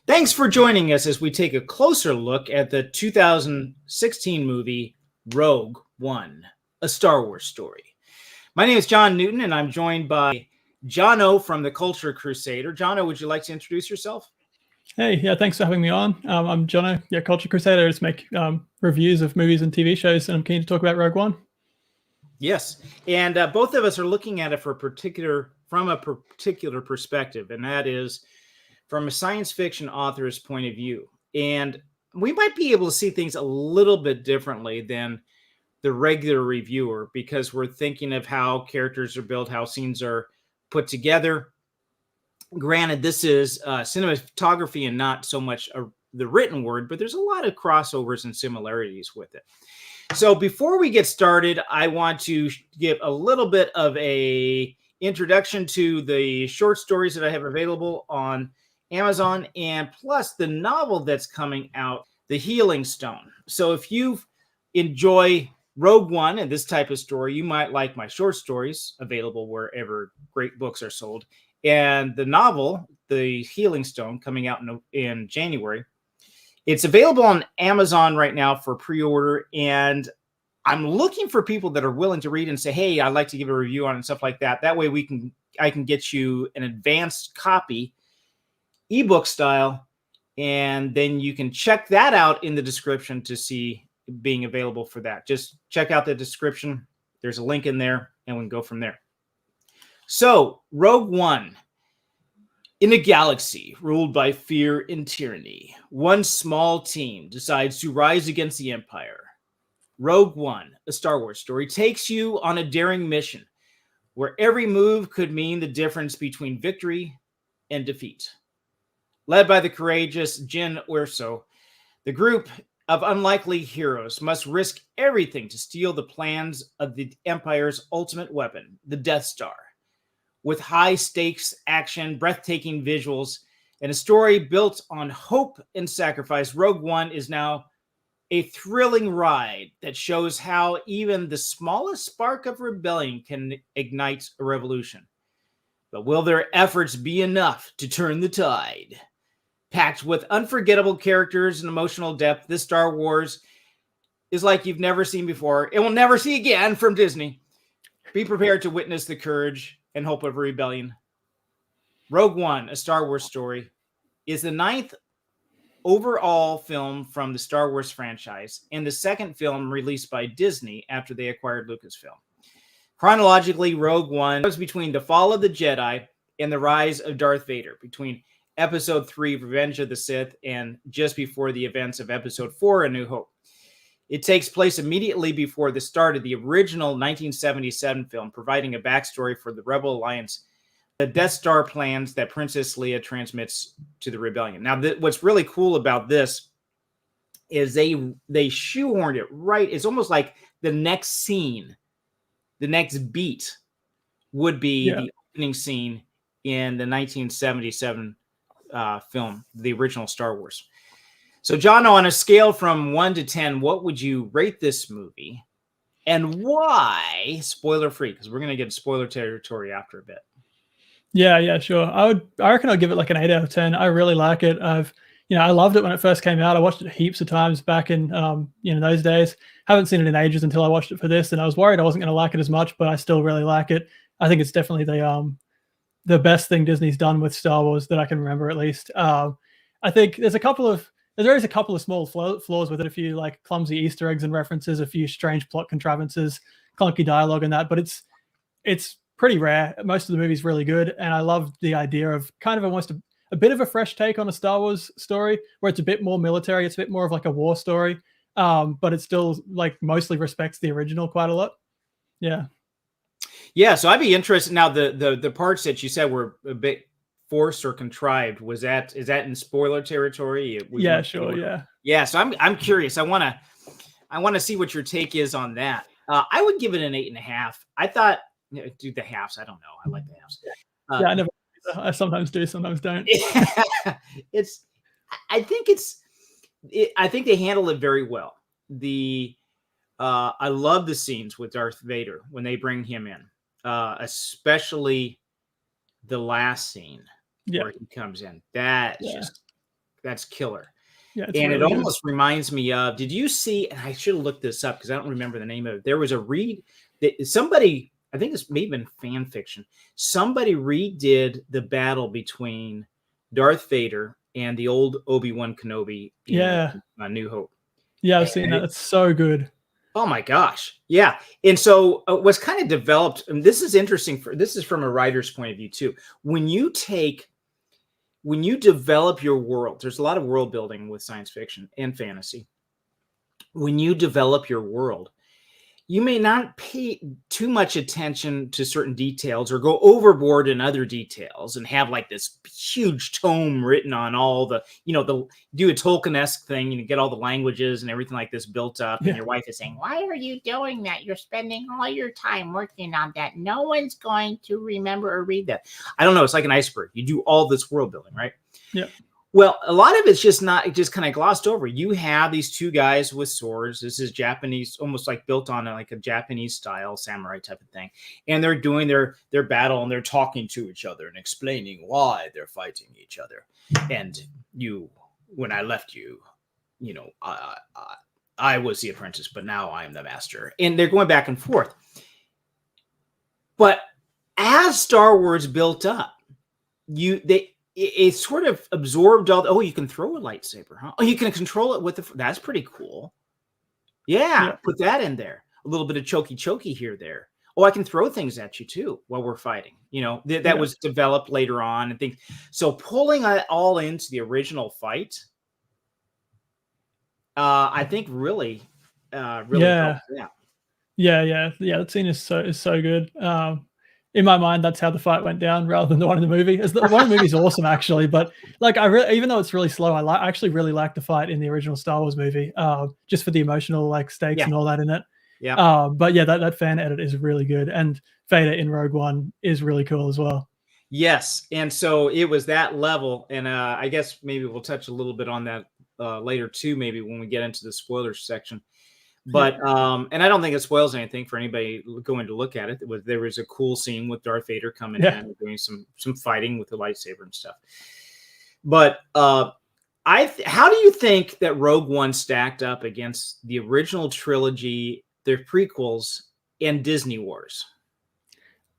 Thanks for joining us as we take a closer look at the 2016 movie Rogue One, a Star Wars story. My name is John Newton, and I'm joined by Jono from the Culture Crusader. Jono, would you like to introduce yourself? Hey, yeah, thanks for having me on. I'm Jono, Culture Crusader. I just make reviews of movies and TV shows, and I'm keen to talk about Rogue One. Yes, and both of us are looking at it from a particular perspective, and that is from a science fiction author's point of view. And we might be able to see things a little bit differently than the regular reviewer because we're thinking of how characters are built, how scenes are put together. Granted, this is cinematography and not so much the written word, but there's a lot of crossovers and similarities with it. So before we get started, I want to give a little bit of a introduction to the short stories that I have available on Amazon, and plus the novel that's coming out, The Healing Stone. So if you enjoy Rogue One and this type of story, you might like my short stories, available wherever great books are sold. And the novel, The Healing Stone, coming out in January. It's available on Amazon right now for pre-order, and I'm looking for people that are willing to read and say, hey, I'd like to give a review on it and stuff like that. That way I can get you an advanced copy, eBook style, and then you can check that out in the description to see being available for that. Just check out the description. There's a link in there, and we can go from there. So, Rogue One. In a galaxy ruled by fear and tyranny, one small team decides to rise against the Empire. Rogue One, a Star Wars story, takes you on a daring mission where every move could mean the difference between victory and defeat. Led by the courageous Jyn Erso, the group of unlikely heroes must risk everything to steal the plans of the Empire's ultimate weapon, the Death Star. With high-stakes action, breathtaking visuals, and a story built on hope and sacrifice, Rogue One is now a thrilling ride that shows how even the smallest spark of rebellion can ignite a revolution. But will their efforts be enough to turn the tide? Packed with unforgettable characters and emotional depth, this Star Wars is like you've never seen before and will never see again from Disney. Be prepared to witness the courage and hope of rebellion. Rogue One, a Star Wars story, is the 9th overall film from the Star Wars franchise and the second film released by Disney after they acquired Lucasfilm. Chronologically, Rogue One was between the fall of the Jedi and the rise of Darth Vader, between Episode 3, Revenge of the Sith, and just before the events of Episode 4, A New Hope. It takes place immediately before the start of the original 1977 film, providing a backstory for the Rebel Alliance, the Death Star plans that Princess Leia transmits to the rebellion. Now, what's really cool about this is they shoehorned it right. It's almost like the next scene, the next beat would be the opening scene in the 1977 film, the original Star Wars. So, John, on a scale from 1 to 10, what would you rate this movie, and why? Spoiler free, because we're going to get spoiler territory after a bit. Yeah, sure. I reckon I'll give it like an 8 out of 10. I really like it. I loved it when it first came out. I watched it heaps of times back in those days. Haven't seen it in ages until I watched it for this, and I was worried I wasn't going to like it as much, but I still really like it. I think it's definitely the best thing Disney's done with Star Wars that I can remember, at least. I think there's always a couple of small flaws with it, a few like clumsy Easter eggs and references, a few strange plot contrivances, clunky dialogue and that, but it's pretty rare. Most of the movie's really good, and I love the idea of kind of almost a bit of a fresh take on a Star Wars story where it's a bit more military, it's a bit more of like a war story, but it still like mostly respects the original quite a lot. Yeah, so I'd be interested now. The parts that you said were a bit forced or contrived, is that in spoiler territory? Yeah, sure. Yeah, so I'm curious. I want to see what your take is on that. I would give it an 8.5. I thought, do the halves. I don't know. I like the halves. I sometimes do, sometimes don't. I think they handle it very well. I love the scenes with Darth Vader when they bring him in, especially the last scene where he comes in. That's just That's killer. Yeah, it's And it really good. almost reminds me of, did you see, and I should have looked this up because I don't remember the name of it. There was a read that somebody, I think it's maybe been fan fiction, somebody redid the battle between Darth Vader and the old Obi-Wan Kenobi in Yeah. New Hope. Yeah, I've seen that. It's so good. Oh my gosh. Yeah. And so what's kind of developed, and this is interesting, this is from a writer's point of view too. When you develop your world, there's a lot of world building with science fiction and fantasy. When you develop your world, you may not pay too much attention to certain details or go overboard in other details and have like this huge tome written on all the, do a Tolkien-esque thing and get all the languages and everything like this built up. Yeah. And your wife is saying, why are you doing that? You're spending all your time working on that. No one's going to remember or read that. I don't know. It's like an iceberg. You do all this world building, right? Yeah. Well, a lot of it's just kind of glossed over. You have these two guys with swords. This is Japanese, almost like built on like a Japanese style samurai type of thing. And they're doing their battle and they're talking to each other and explaining why they're fighting each other. And when I left you, I was the apprentice, but now I am the master. And they're going back and forth. But as Star Wars built up, it sort of absorbed all you can throw a lightsaber, huh? Oh, you can control it with that's pretty cool. Yeah, put that in there. A little bit of chokey here, there. Oh, I can throw things at you too while we're fighting. That was developed later on and things. So pulling it all into the original fight, I think really helped. Yeah. That scene is so good. In my mind, that's how the fight went down, rather than the one in the movie. The one in the movie is awesome, actually, but like even though it's really slow, I actually really like the fight in the original Star Wars movie, just for the emotional like stakes and all that in it. Yeah. But yeah, that fan edit is really good, and Vader in Rogue One is really cool as well. Yes, and so it was that level, and I guess maybe we'll touch a little bit on that later too, maybe when we get into the spoilers section. But and I don't think it spoils anything for anybody going to look at it. There was a cool scene with Darth Vader coming in and doing some fighting with the lightsaber and stuff. But how do you think that Rogue One stacked up against the original trilogy, their prequels, and Disney Wars?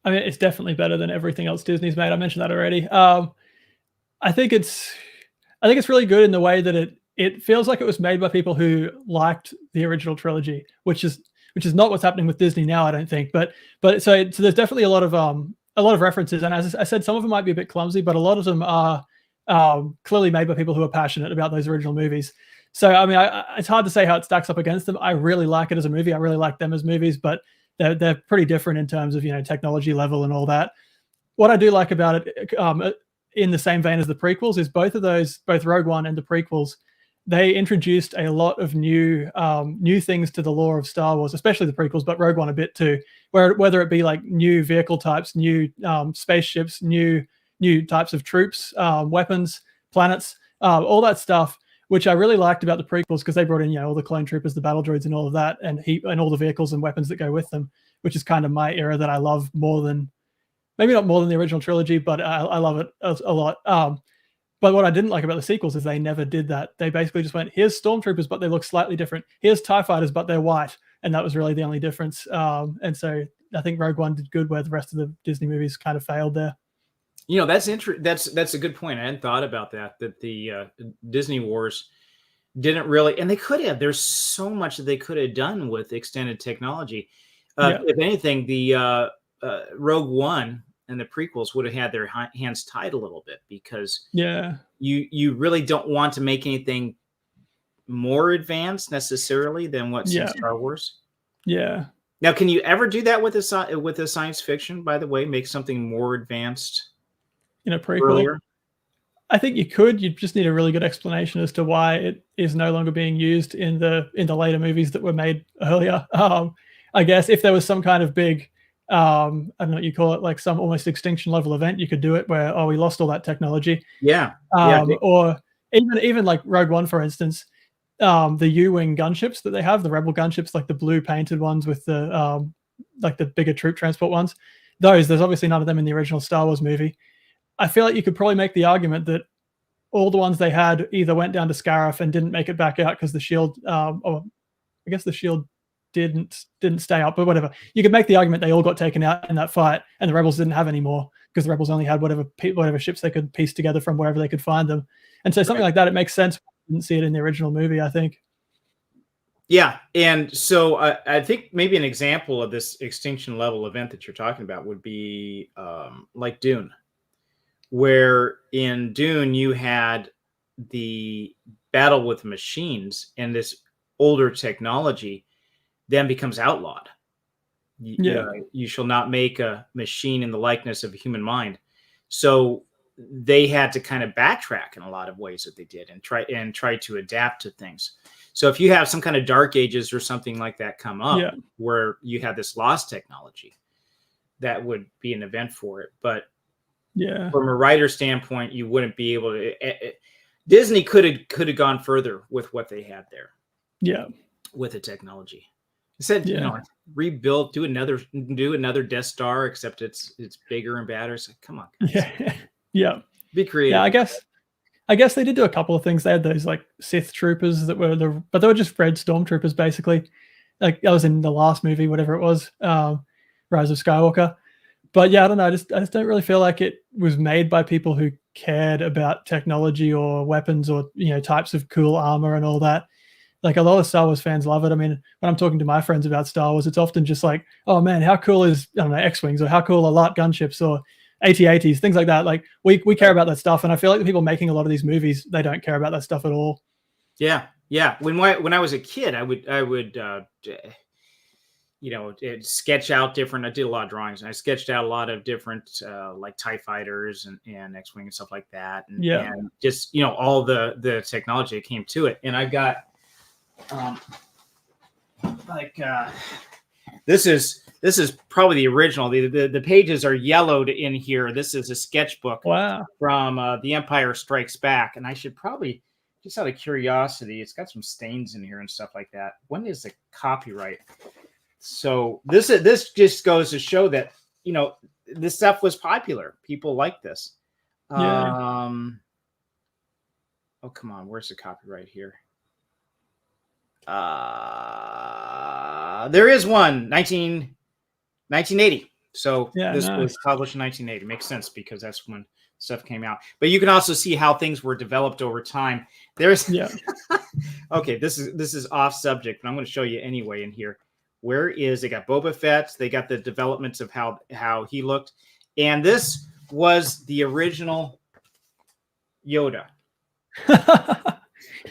I mean, it's definitely better than everything else Disney's made. I mentioned that already. I think it's really good in the way that it feels like it was made by people who liked the original trilogy, which is not what's happening with Disney now, I don't think. But so there's definitely a lot of references, and as I said, some of them might be a bit clumsy, but a lot of them are clearly made by people who are passionate about those original movies. So I mean, it's hard to say how it stacks up against them. I really like it as a movie. I really like them as movies, but they're pretty different in terms of technology level and all that. What I do like about it, in the same vein as the prequels, is both Rogue One and the prequels, they introduced a lot of new things to the lore of Star Wars, especially the prequels, but Rogue One a bit too, whether it be like new vehicle types, new spaceships, new types of troops, weapons, planets, all that stuff, which I really liked about the prequels, because they brought in all the clone troopers, the battle droids and all of that, and all the vehicles and weapons that go with them, which is kind of my era that I love more than, maybe not more than the original trilogy, but I love it a lot. But what I didn't like about the sequels is they never did that. They basically just went, here's stormtroopers, but they look slightly different. Here's TIE fighters, but they're white. And that was really the only difference. And so I think Rogue One did good where the rest of the Disney movies kind of failed there. That's a good point. I hadn't thought about that the Disney Wars didn't really, and they could have. There's so much that they could have done with extended technology. If anything, the Rogue One and the prequels would have had their hands tied a little bit, because you really don't want to make anything more advanced necessarily than what's in Star Wars. Yeah. Now, can you ever do that with a science fiction, by the way, make something more advanced in a prequel? Earlier? I think you could. You just need a really good explanation as to why it is no longer being used in the later movies that were made earlier. I guess if there was some kind of big, I don't know what you call it, like some almost extinction level event, you could do it where, we lost all that technology. Or even like Rogue One, for instance, the U-wing gunships that they have, the Rebel gunships, like the blue painted ones with the like the bigger troop transport ones. There's obviously none of them in the original Star Wars movie. I feel like you could probably make the argument that all the ones they had either went down to Scarif and didn't make it back out because the shield, or I guess the shield didn't stay up, but whatever. You could make the argument they all got taken out in that fight, and the rebels didn't have any more because the rebels only had whatever ships they could piece together from wherever they could find them. And so something like that, it makes sense. We didn't see it in the original movie, I think. Yeah, and so I think maybe an example of this extinction level event that you're talking about would be like Dune, where in Dune you had the battle with machines, and this older technology then becomes outlawed. You shall not make a machine in the likeness of a human mind. So they had to kind of backtrack in a lot of ways that they did and try to adapt to things. So if you have some kind of dark ages or something like that come up where you have this lost technology, that would be an event for it. But from a writer standpoint, you wouldn't be able to. Disney could have gone further with what they had there. Yeah, with the technology. Instead, rebuild, do another Death Star, except it's bigger and badder. So come on, guys. Yeah. Be creative. Yeah, I guess they did do a couple of things. They had those like Sith troopers that were but they were just red stormtroopers basically. Like that was in the last movie, whatever it was, Rise of Skywalker. But yeah, I don't know. I just don't really feel like it was made by people who cared about technology or weapons or types of cool armor and all that. Like a lot of Star Wars fans love it. I mean, when I'm talking to my friends about Star Wars, it's often just like, oh man, how cool is X-Wings, or how cool are light gunships or AT-ATs, things like that. Like we care about that stuff, and I feel like the people making a lot of these movies, they don't care about that stuff at all. Yeah. When I was a kid, I would sketch out different. I did a lot of drawings, and I sketched out a lot of different like TIE fighters and X-Wing and stuff like that, and just all the technology that came to it. And I've got this is probably the original. The pages are yellowed in here. This is a sketchbook from The Empire Strikes Back, and I should probably, just out of curiosity, it's got some stains in here and stuff like that. When is the copyright? So this just goes to show that this stuff was popular. People like this. Oh, come on, where's the copyright here? There is one, 1980. So this was published in 1980. Makes sense because that's when stuff came out. But you can also see how things were developed over time. There's okay, this is off subject, but I'm going to show you anyway in here. They got Boba Fett, they got the developments of how he looked, and this was the original Yoda.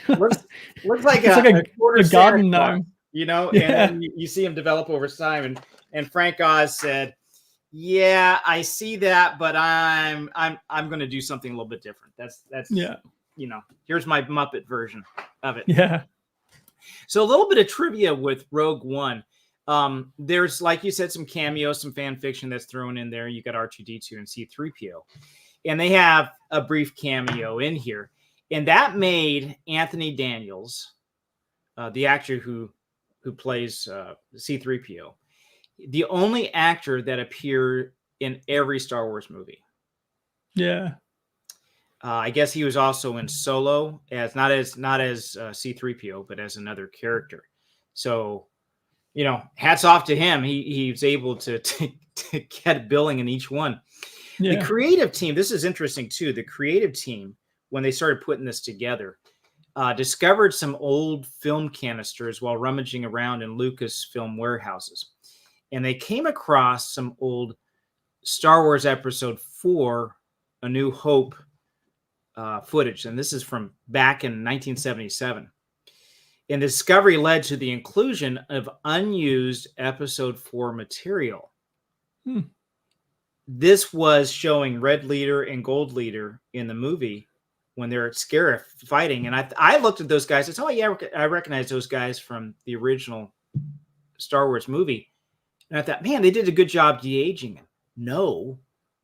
looks like a garden gnome, and then you see him develop over time. And Frank Oz said, "Yeah, I see that, but I'm going to do something a little bit different. That's here's my Muppet version of it." Yeah. So a little bit of trivia with Rogue One. There's, like you said, some cameos, some fan fiction that's thrown in there. You got R2-D2 and C-3PO, and they have a brief cameo in here. And that made Anthony Daniels, the actor who plays C-3PO, the only actor that appeared in every Star Wars movie. Yeah. I guess he was also in Solo as not as C-3PO, but as another character. So, hats off to him. He was able to get billing in each one. Yeah. The creative team, this is interesting too. The creative team, when they started putting this together, discovered some old film canisters while rummaging around in Lucasfilm warehouses. And they came across some old Star Wars Episode 4, A New Hope footage. And this is from back in 1977. And the discovery led to the inclusion of unused Episode 4 material. This was showing Red Leader and Gold Leader in the movie when they're at Scarif fighting. And I looked at those guys. I said, oh, yeah, I recognize those guys from the original Star Wars movie. And I thought, man, they did a good job de-aging him. No,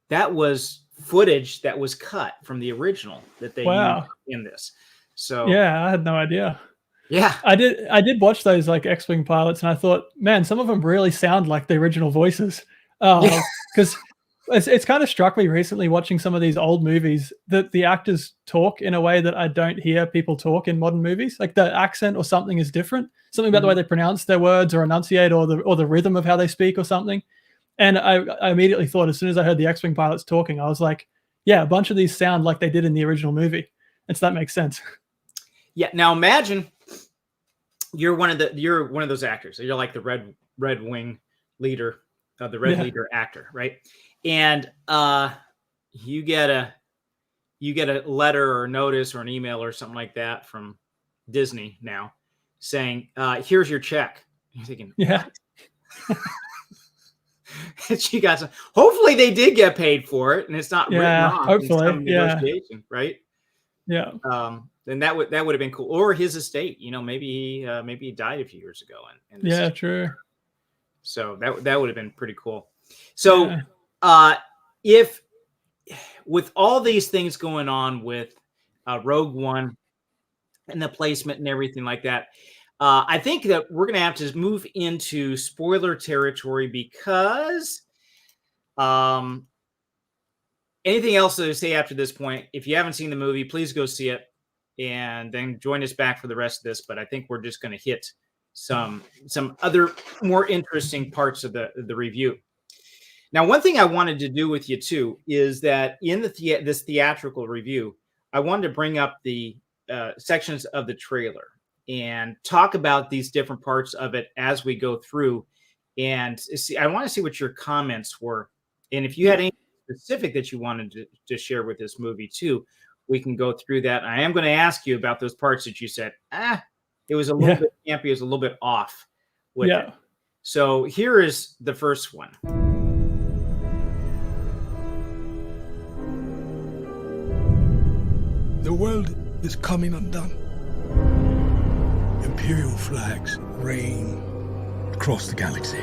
that was footage that was cut from the original that they used in this. So yeah, I had no idea. Yeah, I did watch those like X-Wing pilots, and I thought, man, some of them really sound like the original voices. Because It's kind of struck me recently watching some of these old movies that the actors talk in a way that I don't hear people talk in modern movies. Like the accent or something is different. Something about the way they pronounce their words or enunciate or the rhythm of how they speak or something. And I immediately thought, as soon as I heard the X-Wing pilots talking, I was like, yeah, a bunch of these sound like they did in the original movie. And so that makes sense. Yeah. Now imagine you're one of those actors. You're like the red wing leader, the red leader actor, right? And you get a letter or notice or an email or something like that from Disney now saying, here's your check. You're thinking, yeah. And she got some, hopefully they did get paid for it and it's not written off hopefully. in some negotiation, right? Yeah. Then that would have been cool. Or his estate, maybe he died a few years ago. And true. So that would have been pretty cool. So if with all these things going on with Rogue One and the placement and everything like that, I think that we're going to have to move into spoiler territory because anything else to say after this point, if you haven't seen the movie, please go see it and then join us back for the rest of this. But I think we're just going to hit some other more interesting parts of the review. Now, one thing I wanted to do with you too is that in this theatrical review, I wanted to bring up the sections of the trailer and talk about these different parts of it as we go through. And see, I want to see what your comments were, and if you had any specific that you wanted to share with this movie too, we can go through that. I am going to ask you about those parts that you said, it was a little bit campy, it was a little bit off with it. So here is the first one. The world is coming undone. Imperial flags reign across the galaxy.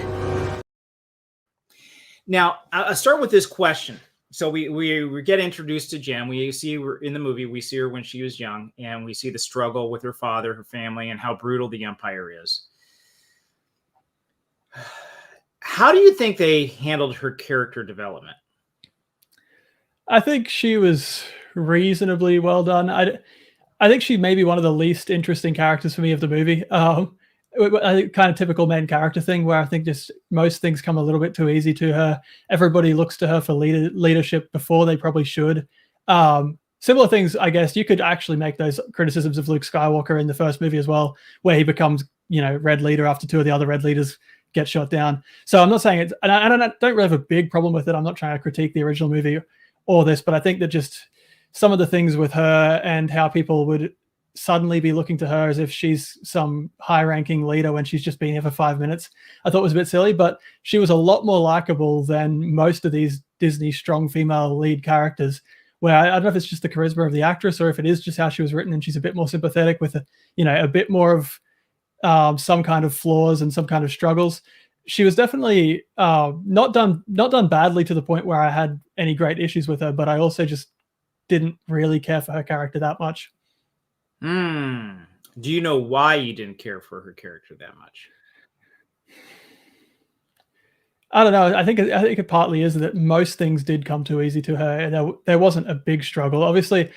Now, I'll start with this question. So we get introduced to Jen. We see her in the movie. We see her when she was young, and we see the struggle with her father, her family, and how brutal the Empire is. How do you think they handled her character development? I think she was reasonably well done. I think she may be one of the least interesting characters for me of the movie. I think kind of typical main character thing where I think just most things come a little bit too easy to her. Everybody looks to her for leadership before they probably should. Similar things, I guess, you could actually make those criticisms of Luke Skywalker in the first movie as well, where he becomes, red leader after two of the other red leaders get shot down. So I'm not saying it's, and I don't really have a big problem with it. I'm not trying to critique the original movie or this, but I think that just some of the things with her and how people would suddenly be looking to her as if she's some high-ranking leader when she's just been here for 5 minutes, I thought was a bit silly, but she was a lot more likable than most of these Disney strong female lead characters, where I don't know if it's just the charisma of the actress or if it is just how she was written and she's a bit more sympathetic with a bit more of some kind of flaws and some kind of struggles. She was definitely not done badly to the point where I had any great issues with her, but I also just didn't really care for her character that much. Do you know why you didn't care for her character that much? I don't know. I think it partly is that most things did come too easy to her, and there wasn't a big struggle. Obviously,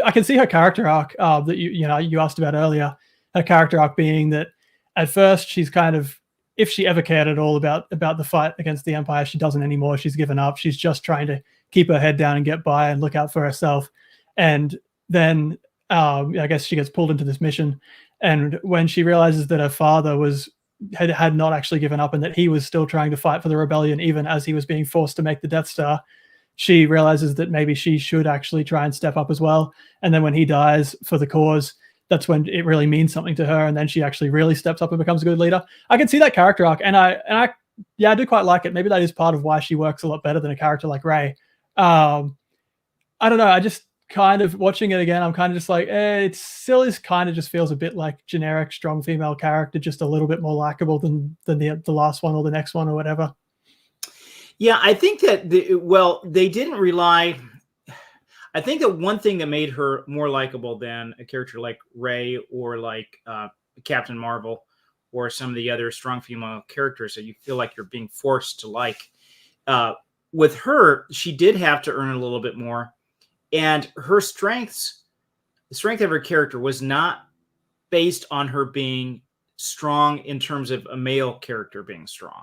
I can see her character arc that you asked about earlier. Her character arc being that at first she's kind of, if she ever cared at all about the fight against the Empire, she doesn't anymore. She's given up. She's just trying to keep her head down and get by and look out for herself. And then I guess she gets pulled into this mission. And when she realizes that her father had not actually given up and that he was still trying to fight for the rebellion, even as he was being forced to make the Death Star, she realizes that maybe she should actually try and step up as well. And then when he dies for the cause, that's when it really means something to her. And then she actually really steps up and becomes a good leader. I can see that character arc. And I do quite like it. Maybe that is part of why she works a lot better than a character like Rey. I don't know. I just kind of watching it again, I'm kind of just like, it still is kind of just feels a bit like generic strong female character, just a little bit more likable than the last one or the next one or whatever. Yeah, I think that they didn't rely. I think that one thing that made her more likable than a character like Rey or like Captain Marvel or some of the other strong female characters that you feel like you're being forced to like with her, she did have to earn a little bit more, and her strengths, the strength of her character was not based on her being strong in terms of a male character being strong.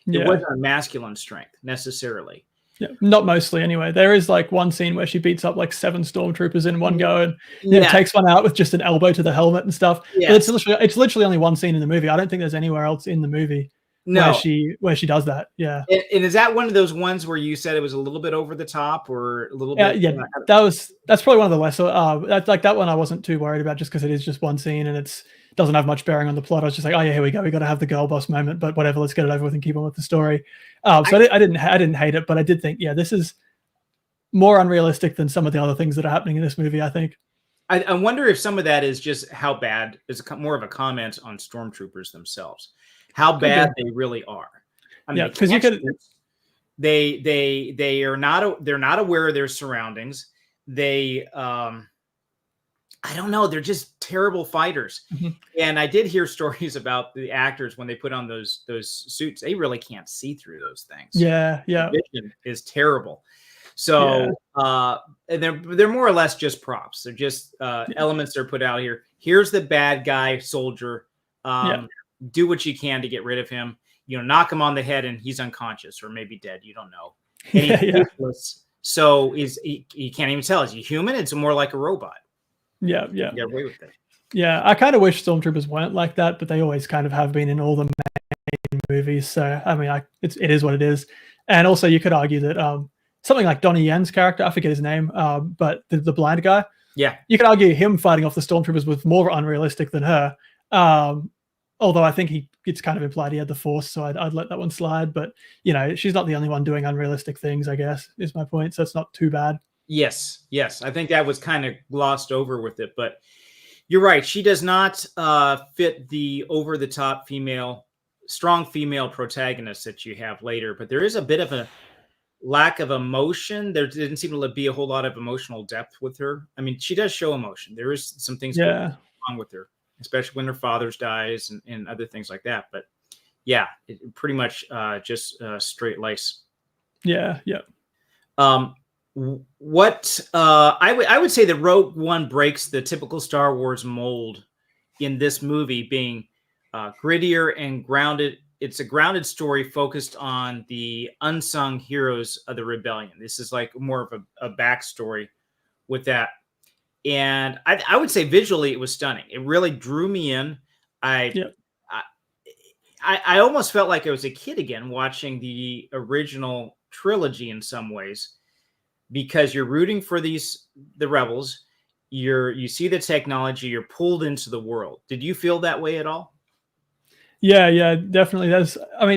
It wasn't a masculine strength necessarily. Yeah, not mostly anyway. There is like one scene where she beats up like 7 stormtroopers in one go, and you know, takes one out with just an elbow to the helmet and stuff. Yes. But it's literally only one scene in the movie. I don't think there's anywhere else in the movie where she does that. Yeah. And is that one of those ones where you said it was a little bit over the top or a little bit? Yeah, that's probably one of the lesser. That's like that one I wasn't too worried about just because it is just one scene and it doesn't have much bearing on the plot. I was just like, oh yeah, here we go. We got to have the girl boss moment, but whatever, let's get it over with and keep on with the story. So I didn't hate it, but I did think, yeah, this is more unrealistic than some of the other things that are happening in this movie, I think. I wonder if some of that is just how bad is more of a comment on stormtroopers themselves, how bad they really are. I mean, yeah, because you could. They're not aware of their surroundings. They I don't know. They're just terrible fighters. Mm-hmm. And I did hear stories about the actors when they put on those suits. They really can't see through those things. Yeah. The vision is terrible. So they're more or less just props. They're just elements they're put out here. Here's the bad guy soldier. Do what you can to get rid of him. You know, knock him on the head and he's unconscious or maybe dead. You don't know. And he's useless. So he can't even tell. Is he human? It's more like a robot. Yeah. Get away with it. Yeah, I kind of wish stormtroopers weren't like that, but they always kind of have been in all the main movies. So I mean, it is what it is. And also, you could argue that something like Donnie Yen's character, I forget his name, but the blind guy. Yeah, you could argue him fighting off the stormtroopers was more unrealistic than her. Although I think it's kind of implied he had the Force, so I'd let that one slide. But you know, she's not the only one doing unrealistic things, I guess, is my point. So it's not too bad. Yes. I think that was kind of glossed over with it, but you're right. She does not fit the over-the-top strong female protagonist that you have later. But there is a bit of a lack of emotion. There didn't seem to be a whole lot of emotional depth with her. I mean, she does show emotion. There is some things going on with her, especially when her father dies and other things like that. But yeah, it pretty much just straight lace. Yeah. What I would say that Rogue One breaks the typical Star Wars mold in this movie, being grittier and grounded. It's a grounded story focused on the unsung heroes of the rebellion. This is like more of a backstory with that. And I would say visually it was stunning. It really drew me in. I almost felt like I was a kid again watching the original trilogy in some ways, because you're rooting for the rebels. You see the technology, you're pulled into the world. Did you feel that way at all? Yeah, definitely.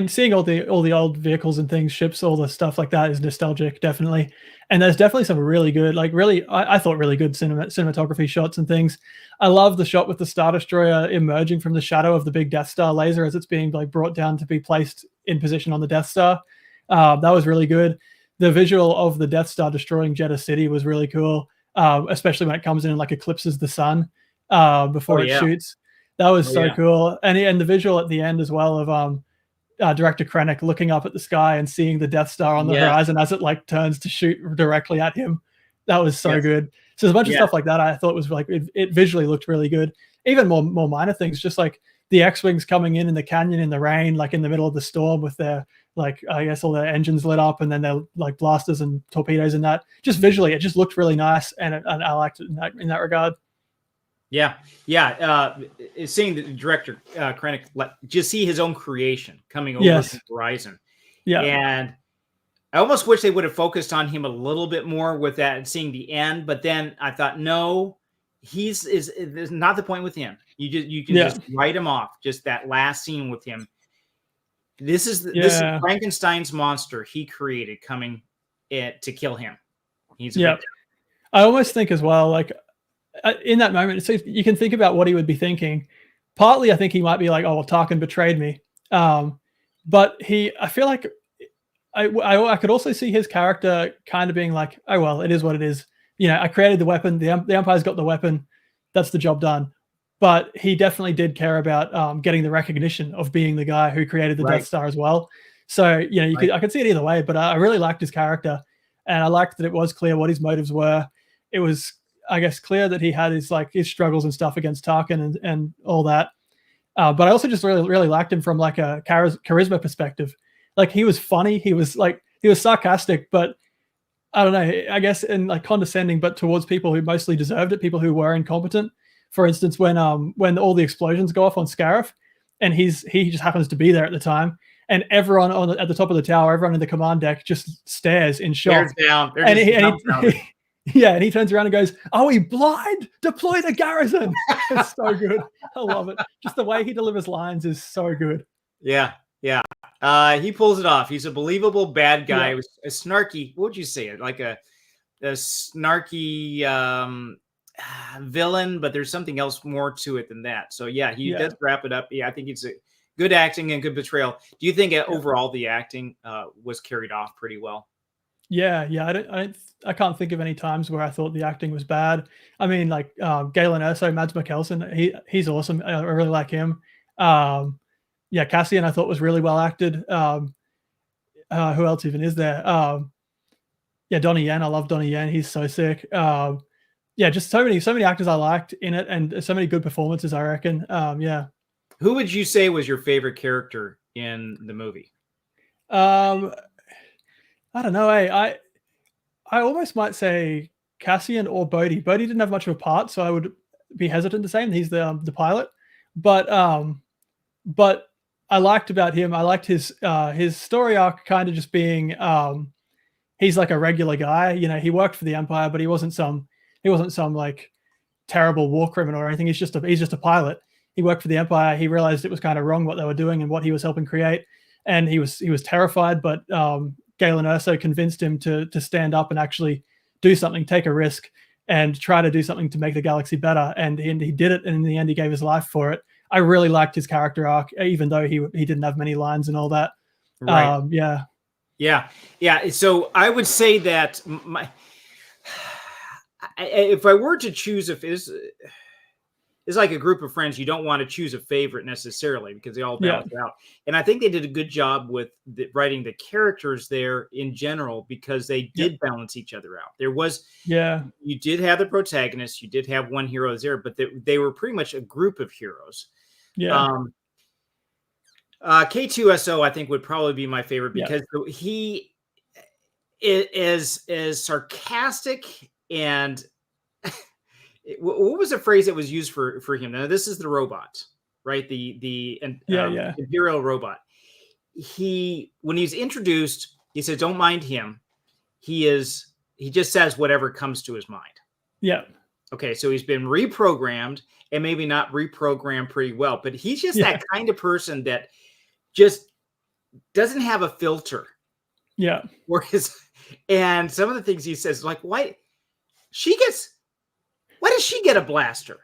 Seeing all the old vehicles and things, ships, all the stuff like that is nostalgic, definitely. And there's definitely some really good, I thought really good cinematography shots and things. I love the shot with the Star Destroyer emerging from the shadow of the big Death Star laser as it's being brought down to be placed in position on the Death Star. That was really good. The visual of the Death Star destroying Jeddah City was really cool, especially when it comes in and eclipses the sun before it shoots. That was so cool. And the visual at the end as well of Director Krennic looking up at the sky and seeing the Death Star on the horizon as it turns to shoot directly at him. That was so good. So there's a bunch of stuff like that. I thought was it visually looked really good. Even more minor things, just like the X-Wings coming in the canyon in the rain, in the middle of the storm with their I guess all their engines lit up and then they're blasters and torpedoes and that. Just visually, it just looked really nice, and I liked it in that regard. Yeah. Seeing the director Krennic just see his own creation coming over the horizon. Yeah, and I almost wish they would have focused on him a little bit more with that and seeing the end. But then I thought, no, is not the point with him. You can just write him off. Just that last scene with him. This is Frankenstein's monster he created coming to kill him. He's I almost think as well, in that moment, so you can think about what he would be thinking. Partly, I think he might be like, "Oh, well, Tarkin betrayed me," but I feel like I could also see his character kind of being like, "Oh, well, it is what it is. You know, I created the weapon. The Empire's got the weapon. That's the job done." But he definitely did care about getting the recognition of being the guy who created the Death Star as well. So, you know, Right. I could see it either way, but I really liked his character, and I liked that it was clear what his motives were. It was, I guess, clear that he had his struggles and stuff against Tarkin and all that. But I also just really liked him from like a charisma perspective. Like he was funny, he was sarcastic, but I don't know, I guess in like condescending, but towards people who mostly deserved it, people who were incompetent. For instance, when all the explosions go off on Scarif, and he just happens to be there at the time, and everyone at the top of the tower, everyone in the command deck just stares in shock. Stares down. They're And just yeah, and he turns around and goes, "Are we blind? Deploy the garrison." It's so good. I love it. Just the way he delivers lines is so good. Yeah, yeah. He pulls it off. He's a believable bad guy. Yeah. A snarky. What would you say? Like a snarky villain, but there's something else more to it than that. So yeah, he does wrap it up. Yeah, I think it's a good acting and good betrayal. Do you think overall the acting was carried off pretty well? Yeah. I can't think of any times where I thought the acting was bad. I mean, like Galen Erso, Mads Mikkelsen, he's awesome. I really like him. Yeah, Cassian I thought was really well acted. Who else even is there? Yeah, Donnie Yen. I love Donnie Yen. He's so sick. Yeah, just so many actors I liked in it, and so many good performances, I reckon. Yeah. Who would you say was your favorite character in the movie? I don't know. I almost might say Cassian or Bodhi. Bodhi didn't have much of a part, so I would be hesitant to say him. He's the pilot, but I liked about him. I liked his story arc kind of just being he's like a regular guy. You know, he worked for the Empire, but he wasn't some like terrible war criminal or anything. He's just a pilot. He worked for the Empire. He realized it was kind of wrong what they were doing and what he was helping create, and he was terrified. But Galen Erso convinced him to stand up and actually do something, take a risk, and try to do something to make the galaxy better. And he did it, and in the end, he gave his life for it. I really liked his character arc, even though he didn't have many lines and all that. Right. Yeah. So I would say that if I were to choose, if it's like a group of friends, you don't want to choose a favorite necessarily because they all balance out. And I think they did a good job with writing the characters there in general because they did balance each other out. There was, you did have the protagonist, you did have one hero there, but they were pretty much a group of heroes. Yeah. K2SO, I think, would probably be my favorite because he is sarcastic and what was the phrase that was used for him? Now, this is the robot, right? The Imperial robot. When he's introduced, he says, "Don't mind him. He just says whatever comes to his mind." Yeah. Okay, so he's been reprogrammed and maybe not reprogrammed pretty well, but he's just that kind of person that just doesn't have a filter. Yeah. And some of the things he says, like, why does she get a blaster?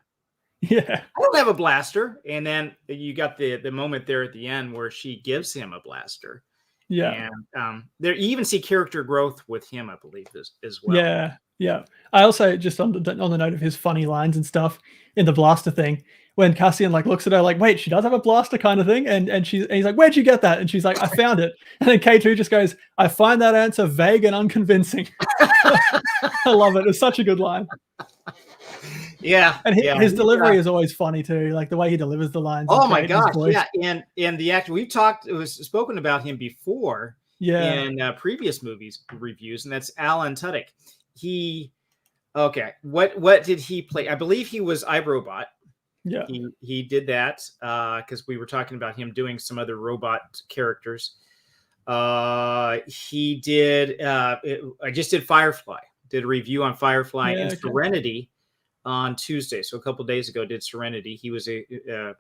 Yeah. I don't have a blaster. And then you got the moment there at the end where she gives him a blaster. Yeah. And there you even see character growth with him, I believe, as well. Yeah. Yeah. I also, just on the note of his funny lines and stuff in the blaster thing, when Cassian looks at her like, wait, she does have a blaster kind of thing. And he's like, where'd you get that? And she's like, I found it. And then K2 just goes, I find that answer vague and unconvincing. I love it. It's such a good line. Yeah. And his delivery is always funny too. Like the way he delivers the lines. Oh my gosh. Yeah. And the actor, it was spoken about him before in previous movies reviews, and that's Alan Tudyk. What did he play? I believe he was iRobot. Yeah. He did that because we were talking about him doing some other robot characters. He did I just did Firefly. Did a review on Firefly and Serenity on Tuesday. So a couple days ago did Serenity. He was a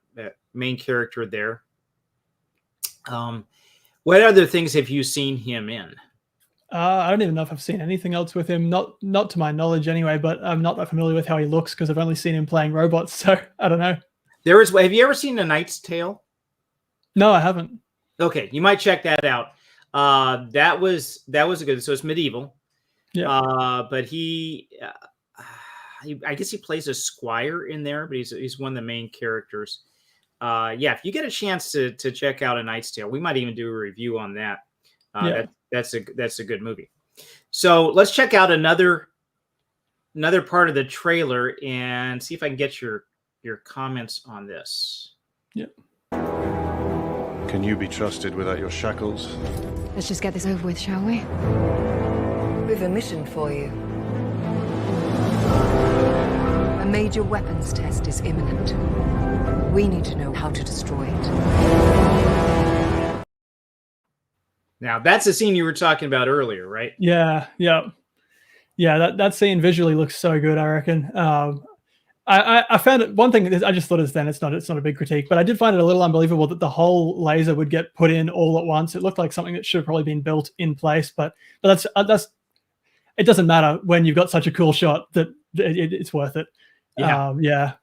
main character there. What other things have you seen him in? I don't even know if I've seen anything else with him. Not to my knowledge anyway, but I'm not that familiar with how he looks because I've only seen him playing robots. So I don't know. Have you ever seen A Knight's Tale? No, I haven't. Okay. You might check that out. That was a good, so it's medieval. Yeah. But I guess he plays a squire in there, but he's one of the main characters. yeah, if you get a chance to check out A Knight's Tale, we might even do a review on that. That's a good movie. So let's check out another part of the trailer and see if I can get your comments on this. Yeah. Can you be trusted without your shackles? Let's just get this over with, shall we? We've a mission for you. A major weapons test is imminent. We need to know how to destroy it. Now, that's the scene you were talking about earlier, right? Yeah. That scene visually looks so good, I reckon. I found it, one thing I just thought is then it's not a big critique, but I did find it a little unbelievable that the whole laser would get put in all at once. It looked like something that should have probably been built in place, but that's it doesn't matter when you've got such a cool shot that it's worth it. Yeah.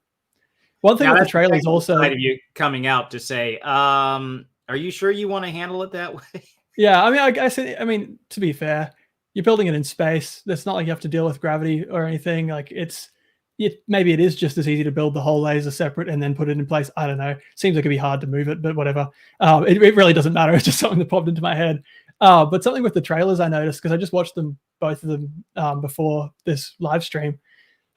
One thing with the trailer is also of you coming out to say, are you sure you want to handle it that way? Yeah, I mean, I mean, to be fair, you're building it in space. It's not like you have to deal with gravity or anything. Like maybe it is just as easy to build the whole laser separate and then put it in place. I don't know. Seems like it'd be hard to move it, but whatever. It really doesn't matter. It's just something that popped into my head. But something with the trailers I noticed, because I just watched both of them before this live stream.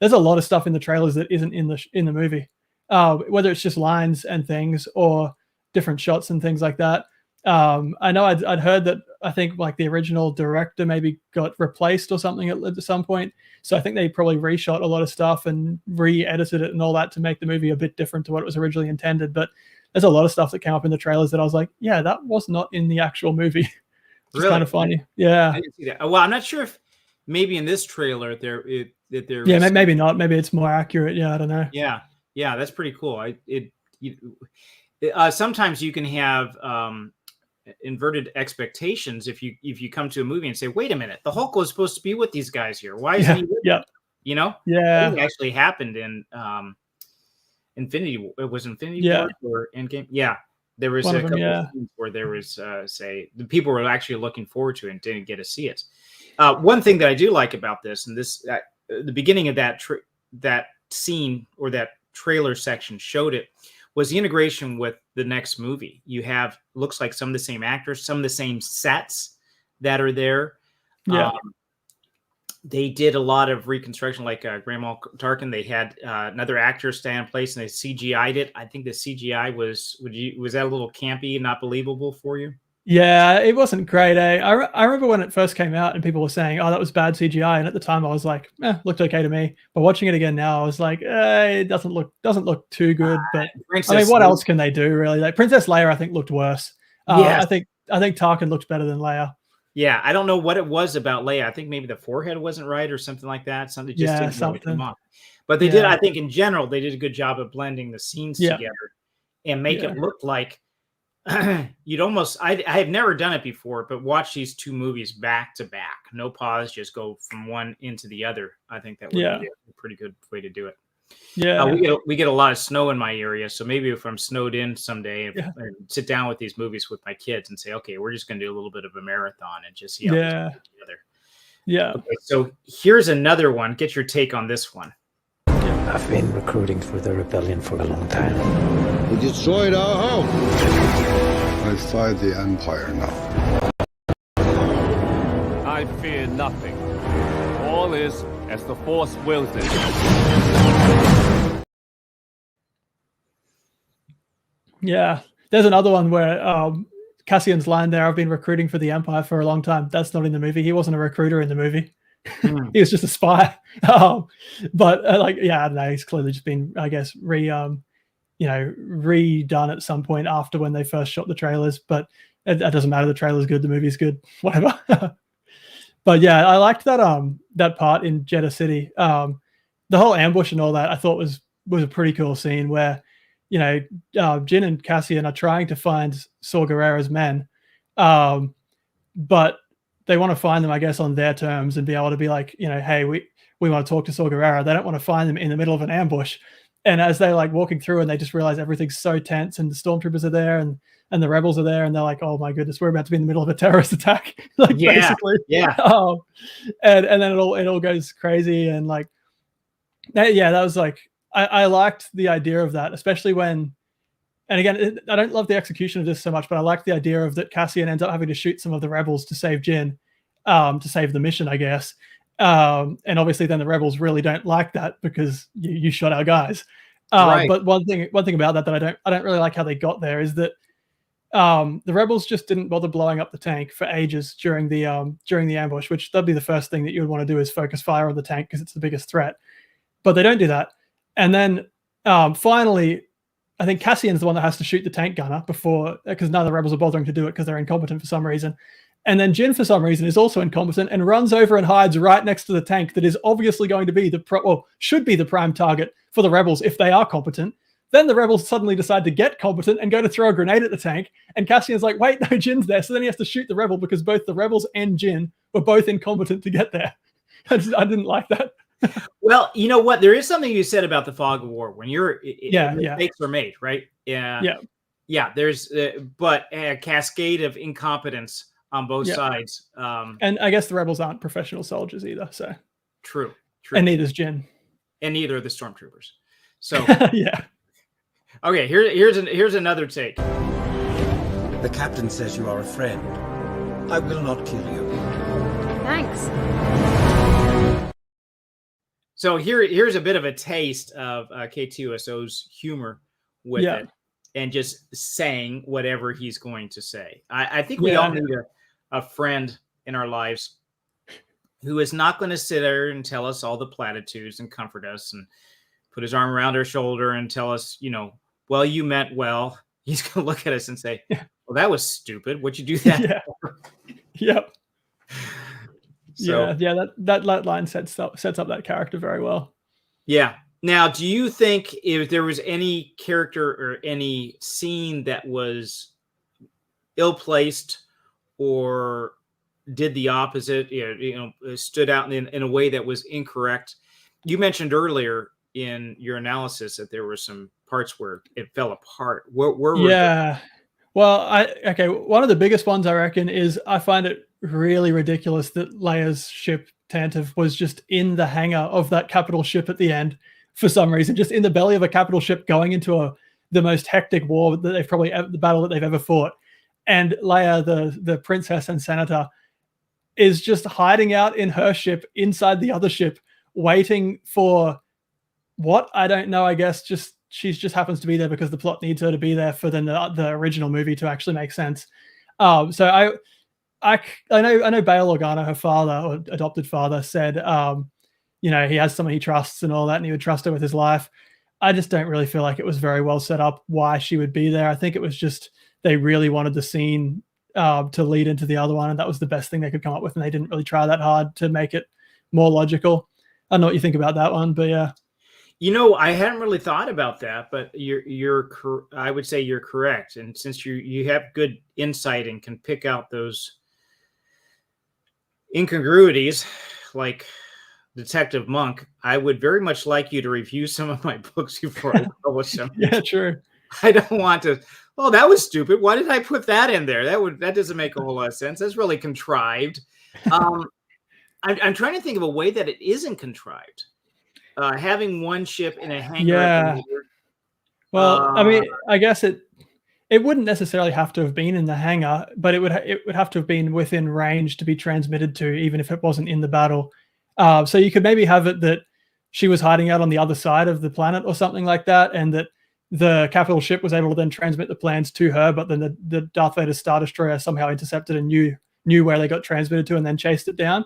There's a lot of stuff in the trailers that isn't in the movie, whether it's just lines and things or different shots and things like that. I know I'd heard that I think like the original director maybe got replaced or something at some point. So I think they probably reshot a lot of stuff and re-edited it and all that to make the movie a bit different to what it was originally intended. But there's a lot of stuff that came up in the trailers that I was like, yeah, that was not in the actual movie. It's really? Kind of funny. Yeah. I didn't see that. Well, I'm not sure if maybe in this trailer there. Yeah, maybe not. Maybe it's more accurate. Yeah, I don't know. Yeah, that's pretty cool. Sometimes you can have inverted expectations if you come to a movie and say, wait a minute, the Hulk was supposed to be with these guys here. Why isn't he with them? You know? Yeah. It actually happened in Infinity. It was Infinity War or Endgame. Yeah. There was a couple of scenes where there was say the people were actually looking forward to it and didn't get to see it. One thing that I do like about this, and this the beginning of that scene or that trailer section showed it, was the integration with the next movie. You have, looks like some of the same actors, some of the same sets that are there. Yeah. They did a lot of reconstruction, like Grand Moff Tarkin. They had another actor stand in place and they CGI'd it. I think the CGI was that a little campy and not believable for you? Yeah, it wasn't great. I remember when it first came out and people were saying, oh, that was bad CGI. And at the time I was like, looked okay to me. But watching it again now, I was like, it doesn't look too good. But I mean, what else can they do really? Like Princess Leia, I think looked worse. I think Tarkin looked better than Leia. Yeah, I don't know what it was about Leia. I think maybe the forehead wasn't right or something like that. Something just didn't really come off. But they did, I think in general, they did a good job of blending the scenes together and make it look like you'd almost, I have never done it before, but watch these two movies back to back, no pause, just go from one into the other. I think that would be a pretty good way to do it. Yeah, we get a lot of snow in my area, so maybe if I'm snowed in someday, and sit down with these movies with my kids and say, okay, we're just going to do a little bit of a marathon and just see how these go together. Yeah. Okay, so here's another one. Get your take on this one. I've been recruiting for the rebellion for a long time. We destroyed our home. I fight the Empire now. I fear nothing. All is as the Force wills it. Yeah. There's another one where Cassian's line there, I've been recruiting for the Empire for a long time. That's not in the movie. He wasn't a recruiter in the movie. He was just a spy. But I don't know. He's clearly just been, I guess, redone at some point after when they first shot the trailers. But it doesn't matter. The trailer's good. The movie's good. Whatever. But yeah, I liked that part in Jeddah City. The whole ambush and all that I thought was a pretty cool scene where, Jyn and Cassian are trying to find Saw Gerrera's men, but they want to find them, I guess, on their terms and be able to be like, hey, we want to talk to Saw Gerrera. They don't want to find them in the middle of an ambush. And as they're like walking through and they just realize everything's so tense and the stormtroopers are there and the rebels are there and they're like, oh my goodness, we're about to be in the middle of a terrorist attack. Basically. Yeah. And then it all goes crazy. And that was like, I liked the idea of that, especially when And again, I don't love the execution of this so much, but I like the idea of that Cassian ends up having to shoot some of the rebels to save Jin, to save the mission, I guess. And obviously then the rebels really don't like that because you shot our guys. Right. But one thing about that I don't really like how they got there is that the rebels just didn't bother blowing up the tank for ages during the ambush, which that'd be the first thing that you would want to do is focus fire on the tank because it's the biggest threat. But they don't do that. And then finally, I think Cassian's the one that has to shoot the tank gunner before, because none of the rebels are bothering to do it because they're incompetent for some reason. And then Jin, for some reason, is also incompetent and runs over and hides right next to the tank that is obviously going to be should be the prime target for the rebels if they are competent. Then the rebels suddenly decide to get competent and go to throw a grenade at the tank. And Cassian's like, wait, no, Jin's there. So then he has to shoot the rebel because both the rebels and Jin were both incompetent to get there. I didn't like that. Well, you know what? There is something you said about the fog of war when mistakes are made, right? Yeah. There's but a cascade of incompetence on both sides. And I guess the rebels aren't professional soldiers either. So true. And neither's Jin. And neither are the stormtroopers. So yeah. Okay, here's another take. The captain says you are a friend. I will not kill you. Thanks. So here's a bit of a taste of K2SO's humor with it, and just saying whatever he's going to say. I think we all need a friend in our lives who is not going to sit there and tell us all the platitudes and comfort us and put his arm around our shoulder and tell us, well, you meant well. He's going to look at us and say, well, that was stupid. What'd you do that for? Yep. So, that line sets up that character very well. Yeah. Now, do you think if there was any character or any scene that was ill-placed or did the opposite, stood out in a way that was incorrect? You mentioned earlier in your analysis that there were some parts where it fell apart. Where were Well, one of the biggest ones I reckon is I find it really ridiculous that Leia's ship Tantive was just in the hangar of that capital ship at the end for some reason, just in the belly of a capital ship going into the most hectic war that the battle that they've ever fought. And Leia, the princess and senator, is just hiding out in her ship inside the other ship, waiting for what? I don't know. I guess she just happens to be there because the plot needs her to be there for the original movie to actually make sense. So I know Bail Organa, her father or adopted father, said, he has someone he trusts and all that, and he would trust her with his life. I just don't really feel like it was very well set up why she would be there. I think it was just they really wanted the scene to lead into the other one, and that was the best thing they could come up with, and they didn't really try that hard to make it more logical. I don't know what you think about that one, but yeah. I hadn't really thought about that, but I would say you're correct. And since you have good insight and can pick out those incongruities like Detective Monk, I would very much like you to review some of my books before I publish them. Yeah, true. I don't want to. Oh, that was stupid. Why did I put that in there? That doesn't make a whole lot of sense. That's really contrived. I'm trying to think of a way that it isn't contrived. Having one ship in a hangar. Yeah. Well, I mean, I guess it wouldn't necessarily have to have been in the hangar, but it would have to have been within range to be transmitted to, even if it wasn't in the battle. So you could maybe have it that she was hiding out on the other side of the planet or something like that, and that the capital ship was able to then transmit the plans to her, but then the Darth Vader Star Destroyer somehow intercepted and knew where they got transmitted to and then chased it down.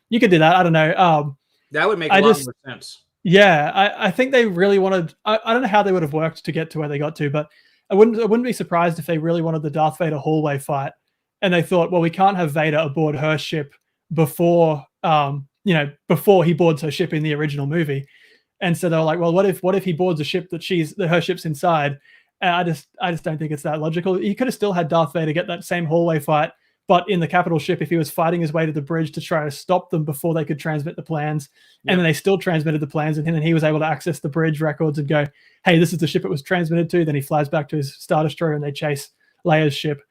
You could do that. I don't know. That would make a lot more sense. Yeah, I think they really wanted. I don't know how they would have worked to get to where they got to, but I wouldn't be surprised if they really wanted the Darth Vader hallway fight, and they thought, well, we can't have Vader aboard her ship before he boards her ship in the original movie, and so they were like, well, what if he boards a ship that her ship's inside? And I just don't think it's that logical. You could have still had Darth Vader get that same hallway fight, but in the capital ship, if he was fighting his way to the bridge to try to stop them before they could transmit the plans, and then they still transmitted the plans, and then he was able to access the bridge records and go, hey, this is the ship it was transmitted to. Then he flies back to his Star Destroyer and they chase Leia's ship.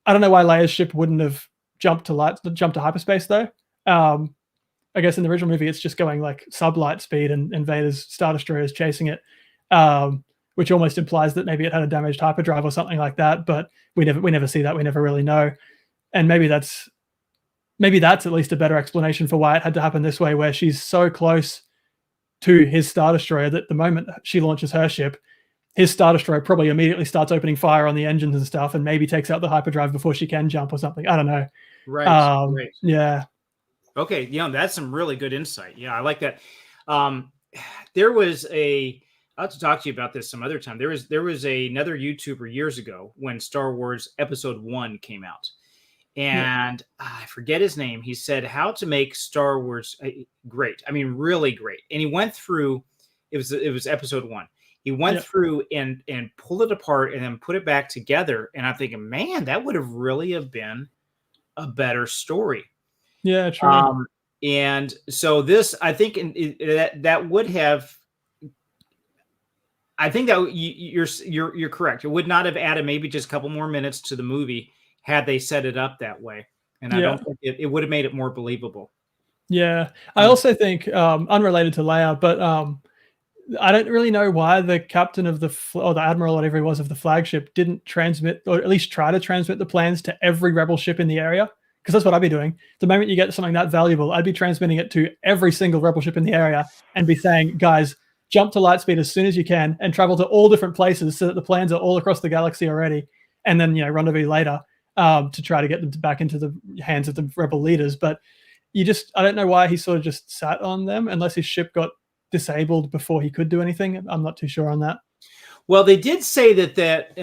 I don't know why Leia's ship wouldn't have jumped to hyperspace though. I guess in the original movie, it's just going like sublight speed, and Vader's Star Destroyer is chasing it. which almost implies that maybe it had a damaged hyperdrive or something like that. But we never see that. We never really know. And maybe that's at least a better explanation for why it had to happen this way, where she's so close to his Star Destroyer that the moment she launches her ship, his Star Destroyer probably immediately starts opening fire on the engines and stuff, and maybe takes out the hyperdrive before she can jump or something. I don't know. Right. Right. Yeah. Okay. Yeah, that's some really good insight. Yeah, I like that. There was I'll have to talk to you about this some other time. There was another YouTuber years ago when Star Wars Episode 1 came out. And I forget his name. He said how to make Star Wars great. I mean, really great. And he went through, it was Episode 1. He went through and pulled it apart and then put it back together. And I'm thinking, man, that would have really have been a better story. Yeah, true. And so this, I think that would have, I think that you're correct. It would not have added maybe just a couple more minutes to the movie had they set it up that way. And I don't think it would have made it more believable. Yeah. I also think, unrelated to Leia, but I don't really know why the captain of or the admiral, whatever he was, of the flagship didn't transmit, or at least try to transmit the plans to every rebel ship in the area. Because that's what I'd be doing. The moment you get something that valuable, I'd be transmitting it to every single rebel ship in the area and be saying, guys, jump to lightspeed as soon as you can and travel to all different places so that the plans are all across the galaxy already. And then, rendezvous later to try to get them back into the hands of the rebel leaders. But I don't know why he sort of just sat on them unless his ship got disabled before he could do anything. I'm not too sure on that. Well, they did say that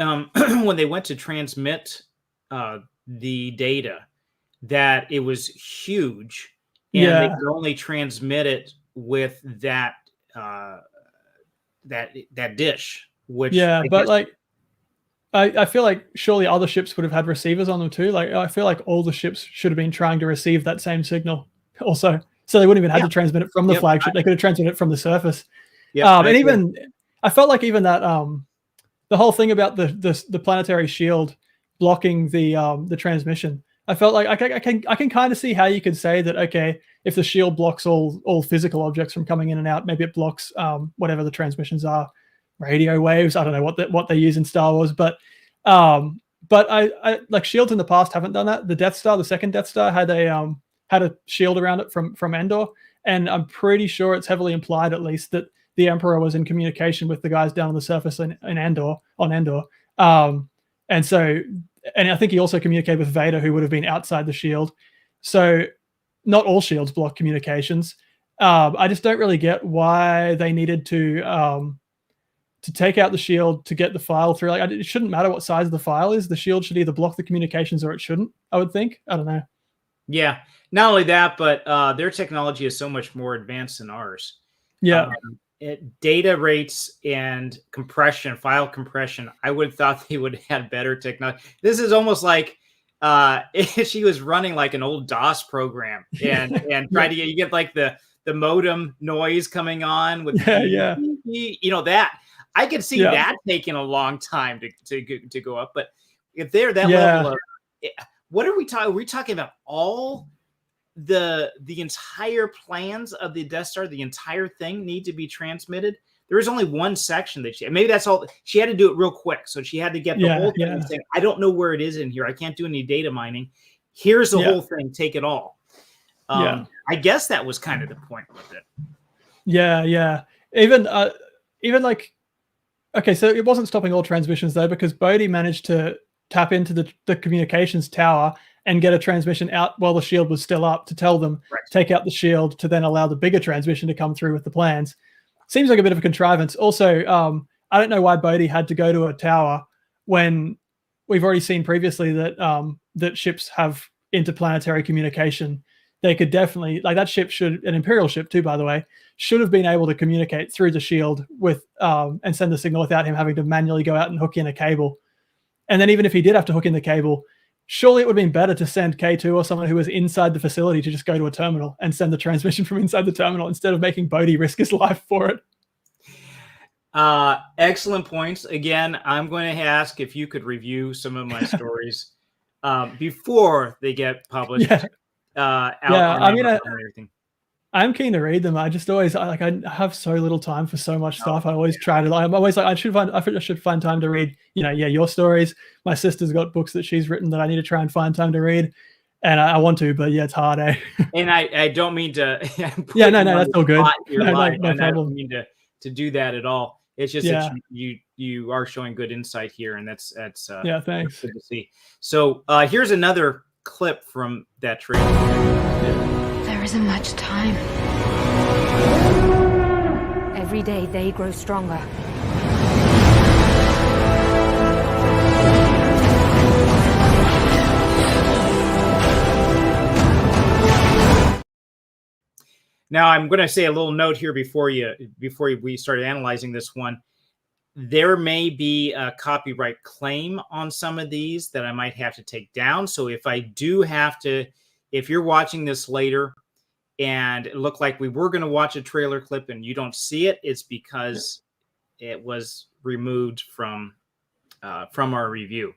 when they went to transmit the data, that it was huge, and they could only transmit it with that dish. Which I feel like surely other ships would have had receivers on them too. Like I feel like all the ships should have been trying to receive that same signal also, so they wouldn't even have to transmit it from the flagship. They could have transmitted it from the surface. And even I felt like even that the whole thing about the planetary shield blocking the transmission. I felt like I can kind of see how you could say that, okay, if the shield blocks all physical objects from coming in and out, maybe it blocks whatever the transmissions are, radio waves. I don't know what they use in Star Wars, but I like shields in the past haven't done that. The Death Star, the second Death Star, had a shield around it from Endor, and I'm pretty sure it's heavily implied at least that the Emperor was in communication with the guys down on the surface in Endor. And I think he also communicated with Vader, who would have been outside the shield. So not all shields block communications. I just don't really get why they needed to take out the shield to get the file through. Like, it shouldn't matter what size the file is. The shield should either block the communications or it shouldn't, I would think. I don't know. Yeah. Not only that, but their technology is so much more advanced than ours. Yeah. Data rates and compression, file compression, I would have thought they would have better technology. This is almost like she was running like an old DOS program and trying to get like the modem noise coming on with that. I could see that taking a long time to go up. But if they're that level of, what are we talking? Are we talking about all the entire plans of the Death Star, the entire thing need to be transmitted? There was only one section that maybe that's all. She had to do it real quick. So she had to get the whole thing and say, I don't know where it is in here. I can't do any data mining. Here's the whole thing. Take it all. I guess that was kind of the point with it. Yeah. Even like, okay, so it wasn't stopping all transmissions though, because Bodhi managed to tap into the communications tower and get a transmission out while the shield was still up to tell them, take out the shield to then allow the bigger transmission to come through with the plans. Seems like a bit of a contrivance. Also, I don't know why Bodhi had to go to a tower when we've already seen previously that ships have interplanetary communication. They could definitely, like that ship an Imperial ship too, by the way, should have been able to communicate through the shield with and send the signal without him having to manually go out and hook in a cable. And then even if he did have to hook in the cable, surely it would have been better to send K2 or someone who was inside the facility to just go to a terminal and send the transmission from inside the terminal instead of making Bodhi risk his life for it. Excellent points. Again, I'm going to ask if you could review some of my stories before they get published. I mean, I'm keen to read them. I just always I have so little time for so much stuff. I always try to. I'm always like I should find time to read. Your stories. My sister's got books that she's written that I need to try and find time to read, and I want to, but yeah, it's hard. And I don't mean to. Yeah, no, that's all good. No problem. I don't mean to do that at all. It's just that you are showing good insight here, and that's yeah, thanks. good to see. So here's another clip from that trailer. There isn't much time. Every day they grow stronger. Now I'm going to say a little note here before we start analyzing this one. There may be a copyright claim on some of these that I might have to take down. So if I do have to, if you're watching this later and it looked like we were going to watch a trailer clip and you don't see it, it's because it was removed from our review.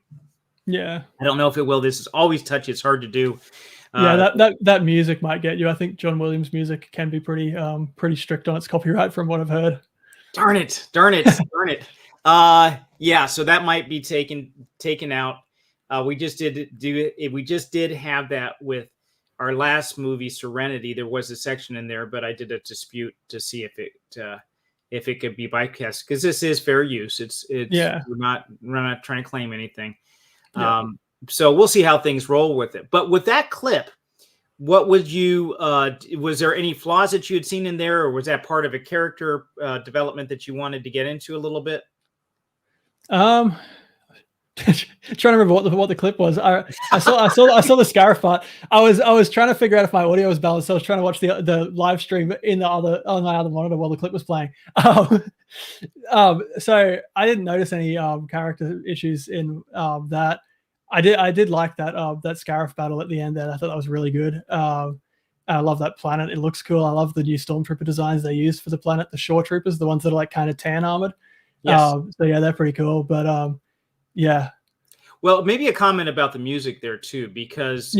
Yeah. I don't know if it will. This is always touchy. It's hard to do. Yeah, that music might get you. I think John Williams' music can be pretty strict on its copyright from what I've heard. Darn it. Yeah, so that might be taken out. We just did have that with our last movie, Serenity. There was a section in there, but I did a dispute to see if it could be bypassed, because this is fair use. It's we're not trying to claim anything. Yeah. So we'll see how things roll with it. But with that clip, what would you was there any flaws that you had seen in there, or was that part of a character development that you wanted to get into a little bit? Trying to remember what the clip was. I saw the scarf part. I was trying to figure out if my audio was balanced. So I was trying to watch the live stream on my other monitor while the clip was playing. So I didn't notice any character issues in that. I did like that scarf battle at the end there. I thought that was really good. I love that planet. It looks cool. I love the new Stormtrooper designs they used for the planet. The Shore Troopers, the ones that are like kind of tan armored. Yes. So yeah, they're pretty cool. But yeah. Well, maybe a comment about the music there too, because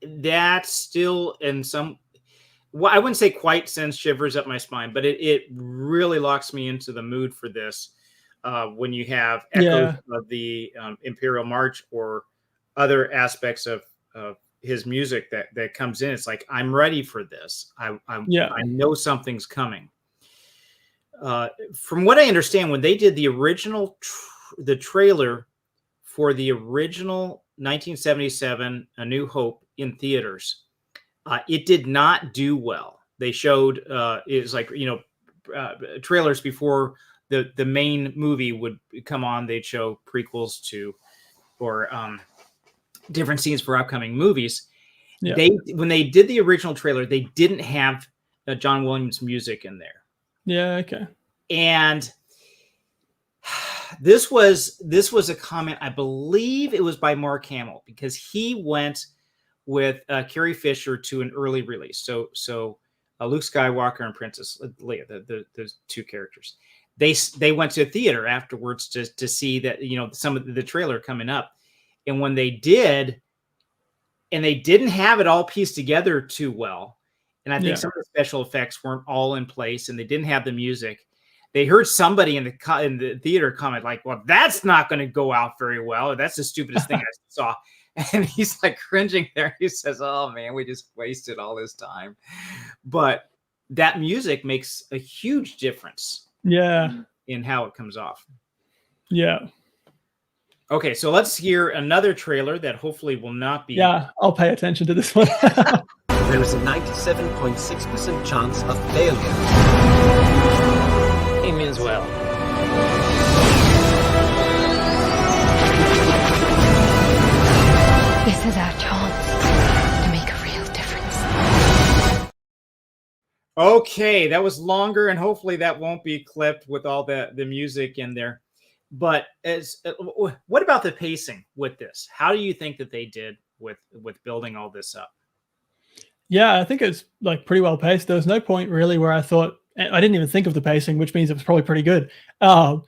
that's still in some. Well, I wouldn't say quite sends shivers up my spine, but it really locks me into the mood for this. When you have echoes of the Imperial March or other aspects of his music that comes in, it's like, I'm ready for this. I know something's coming. From what I understand, when they did the original the trailer for the original 1977 A New Hope in theaters, it did not do well. They showed it was like, trailers before the main movie would come on. They'd show prequels to or different scenes for upcoming movies. Yeah. When they did the original trailer, they didn't have John Williams music in there. Yeah, okay. And this was a comment, I believe it was by Mark Hamill, because he went with Carrie Fisher to an early release. So Luke Skywalker and Princess Leia, the two characters. They went to a theater afterwards to see that, some of the trailer coming up. And when they did, and they didn't have it all pieced together too well, and I think some of the special effects weren't all in place, and they didn't have the music. They heard somebody in the theater comment like, "Well, that's not going to go out very well. That's the stupidest thing I saw." And he's like cringing there. He says, "Oh man, we just wasted all this time." But that music makes a huge difference. Yeah. In how it comes off. Yeah. Okay, so let's hear another trailer that hopefully will not be. Yeah, I'll pay attention to this one. There is a 97.6% chance of failure. He means well. This is our chance to make a real difference. Okay, that was longer, and hopefully that won't be clipped with all the music in there. But what about the pacing with this? How do you think that they did with building all this up? Yeah, I think it's like pretty well paced. There was no point really where I thought, I didn't even think of the pacing, which means it was probably pretty good. I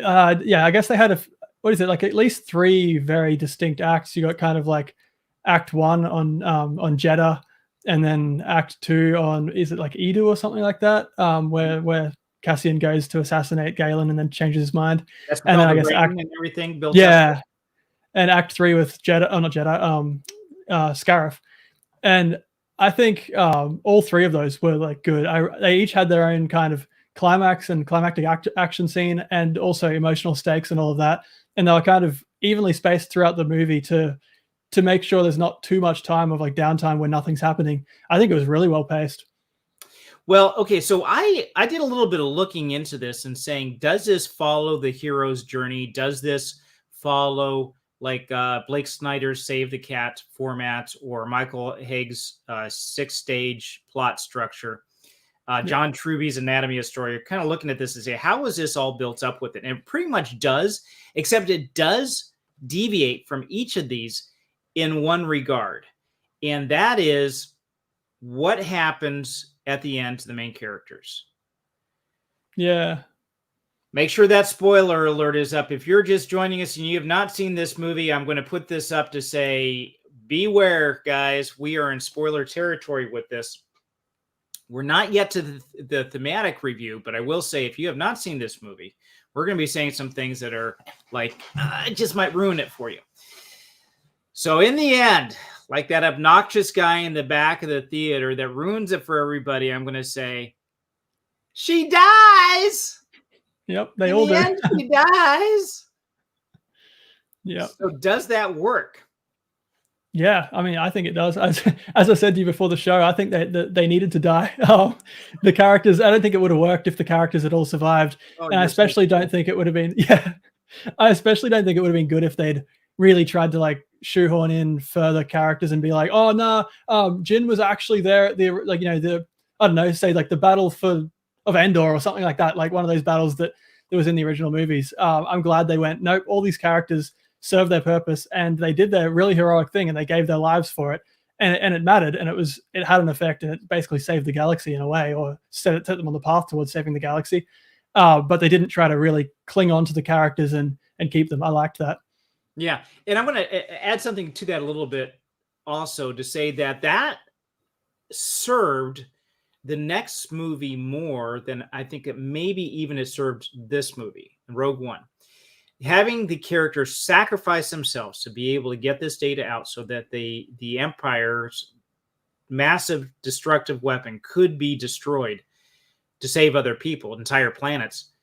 guess they had at least 3 very distinct acts. You got kind of like Act 1 on Jeddah, and then Act 2 on, is it like Edu or something like that, where Cassian goes to assassinate Galen and then changes his mind. That's And then all I the guess rain and everything built up. yeah, and Act 3 with Jedi, oh not Jedi, Scarif. And I think all three of those were like good. They each had their own kind of climax and climactic action scene, and also emotional stakes and all of that. And they were kind of evenly spaced throughout the movie to make sure there's not too much time of like downtime where nothing's happening. I think it was really well paced. Well, okay, so I did a little bit of looking into this and saying, does this follow the hero's journey? Does this follow like Blake Snyder's Save the Cat format or Michael Haig's 6-stage plot structure? John Truby's Anatomy of Story. You're kind of looking at this and say, how is this all built up with it? And it pretty much does, except it does deviate from each of these in one regard. And that is what happens at the end to the main characters. Yeah. Make sure that spoiler alert is up. If you're just joining us and you have not seen this movie, I'm going to put this up to say, beware, guys. We are in spoiler territory with this. We're not yet to the thematic review, but I will say, if you have not seen this movie, we're going to be saying some things that are like, it just might ruin it for you. So in the end, like that obnoxious guy in the back of the theater that ruins it for everybody, I'm going to say, she dies. Yep, they all do. And she dies. Yeah. So does that work? Yeah, I mean, I think it does. As I said to you before the show, I think that they needed to die. The characters, I don't think it would have worked if the characters had all survived. And I especially don't think it would have been, I especially don't think it would have been good if they'd really tried to like shoehorn in further characters and be like, oh no, Jin was actually there at the, like, you know, I don't know, say like the battle of Endor or something like that, like one of those battles that was in the original movies. I'm glad they went, nope, all these characters served their purpose and they did their really heroic thing and they gave their lives for it, and it mattered, and it had an effect, and it basically saved the galaxy in a way, or set them on the path towards saving the galaxy. But they didn't try to really cling on to the characters and keep them. I liked that. Yeah, and I'm going to add something to that a little bit also, to say that served the next movie more than I think it maybe even it served this movie, Rogue One. Having the characters sacrifice themselves to be able to get this data out so that the Empire's massive destructive weapon could be destroyed to save other people, entire planets,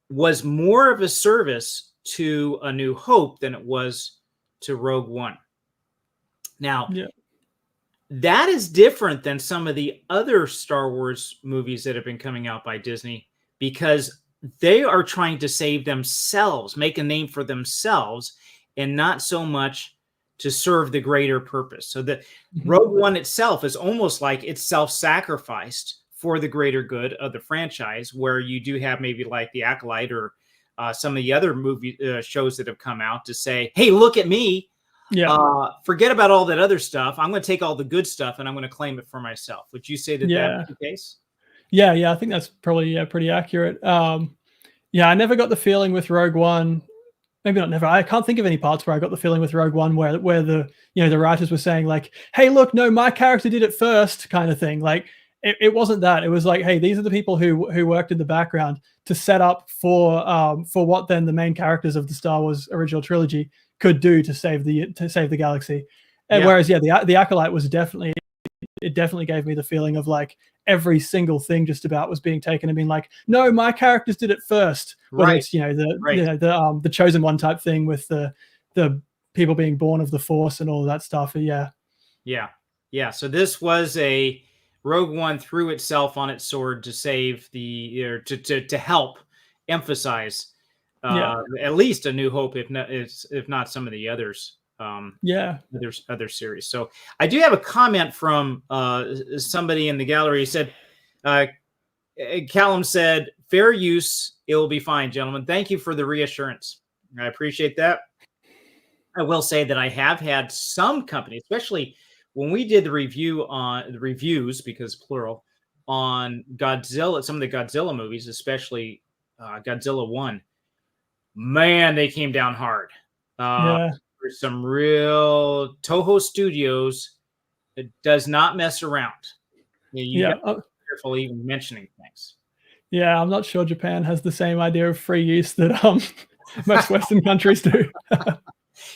was more of a service to A New Hope than it was to Rogue One. Now, that is different than some of the other Star Wars movies that have been coming out by Disney, because they are trying to save themselves, make a name for themselves, and not so much to serve the greater purpose. So the Rogue One itself is almost like it's self-sacrificed for the greater good of the franchise, where you do have maybe like the Acolyte or some of the other movie shows that have come out to say, hey, look at me. Forget about all that other stuff. I'm going to take all the good stuff and I'm going to claim it for myself. Would you say that that's the case? Yeah, I think that's probably pretty accurate. I never got the feeling with Rogue One. Maybe not never. I can't think of any parts where I got the feeling with Rogue One where the the writers were saying like, "Hey, look, no, my character did it first," kind of thing. Like it wasn't that. It was like, "Hey, these are the people who worked in the background to set up for what then the main characters of the Star Wars original trilogy could do to save the galaxy." And whereas the Acolyte was definitely gave me the feeling of like every single thing just about was being taken and being like, no, my characters did it first. Whether it's the chosen one type thing with the people being born of the Force and all of that stuff. Yeah. So this was a Rogue One threw itself on its sword to save to help emphasize at least A New Hope, if not some of the others. Other series. So I do have a comment from somebody in the gallery. He said, Callum said, fair use, it will be fine, gentlemen. Thank you for the reassurance. I appreciate that. I will say that I have had some company, especially when we did the reviews, because plural, on Godzilla, some of the Godzilla movies, especially Godzilla 1. Man, they came down hard. Some real Toho Studios It does not mess around. You Yeah. gotta be careful even mentioning things. Yeah, I'm not sure Japan has the same idea of free use that most Western countries do.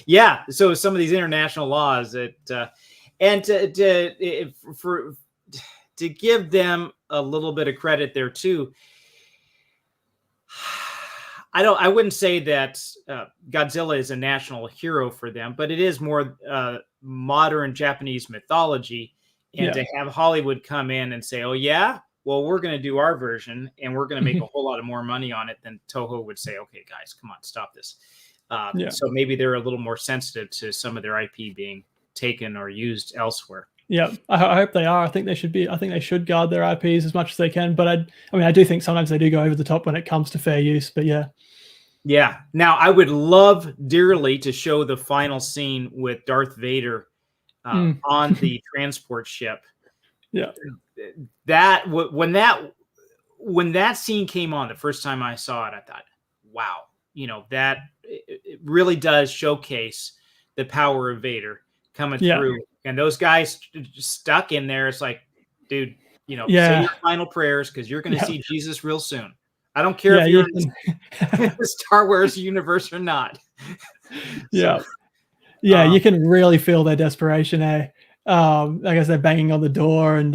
Yeah, so some of these international laws that and to give them a little bit of credit there too. I wouldn't say that Godzilla is a national hero for them, but it is more modern Japanese mythology. And to have Hollywood come in and say, "Oh yeah, well we're going to do our version, and we're going to make a whole lot of more money on it," then Toho would say, "Okay, guys, come on, stop this." So maybe they're a little more sensitive to some of their IP being taken or used elsewhere. Yeah, I hope they are. I think they should be. I think they should guard their IPs as much as they can. But I mean, I do think sometimes they do go over the top when it comes to fair use. But yeah. Now I would love dearly to show the final scene with Darth Vader on the transport ship. Yeah. When that scene came on the first time I saw it, I thought, wow, that it really does showcase the power of Vader coming through. And those guys stuck in there. It's like, dude, say your final prayers because you're going to see Jesus real soon. I don't care if you're in the Star Wars universe or not. You can really feel their desperation. I guess they're banging on the door, and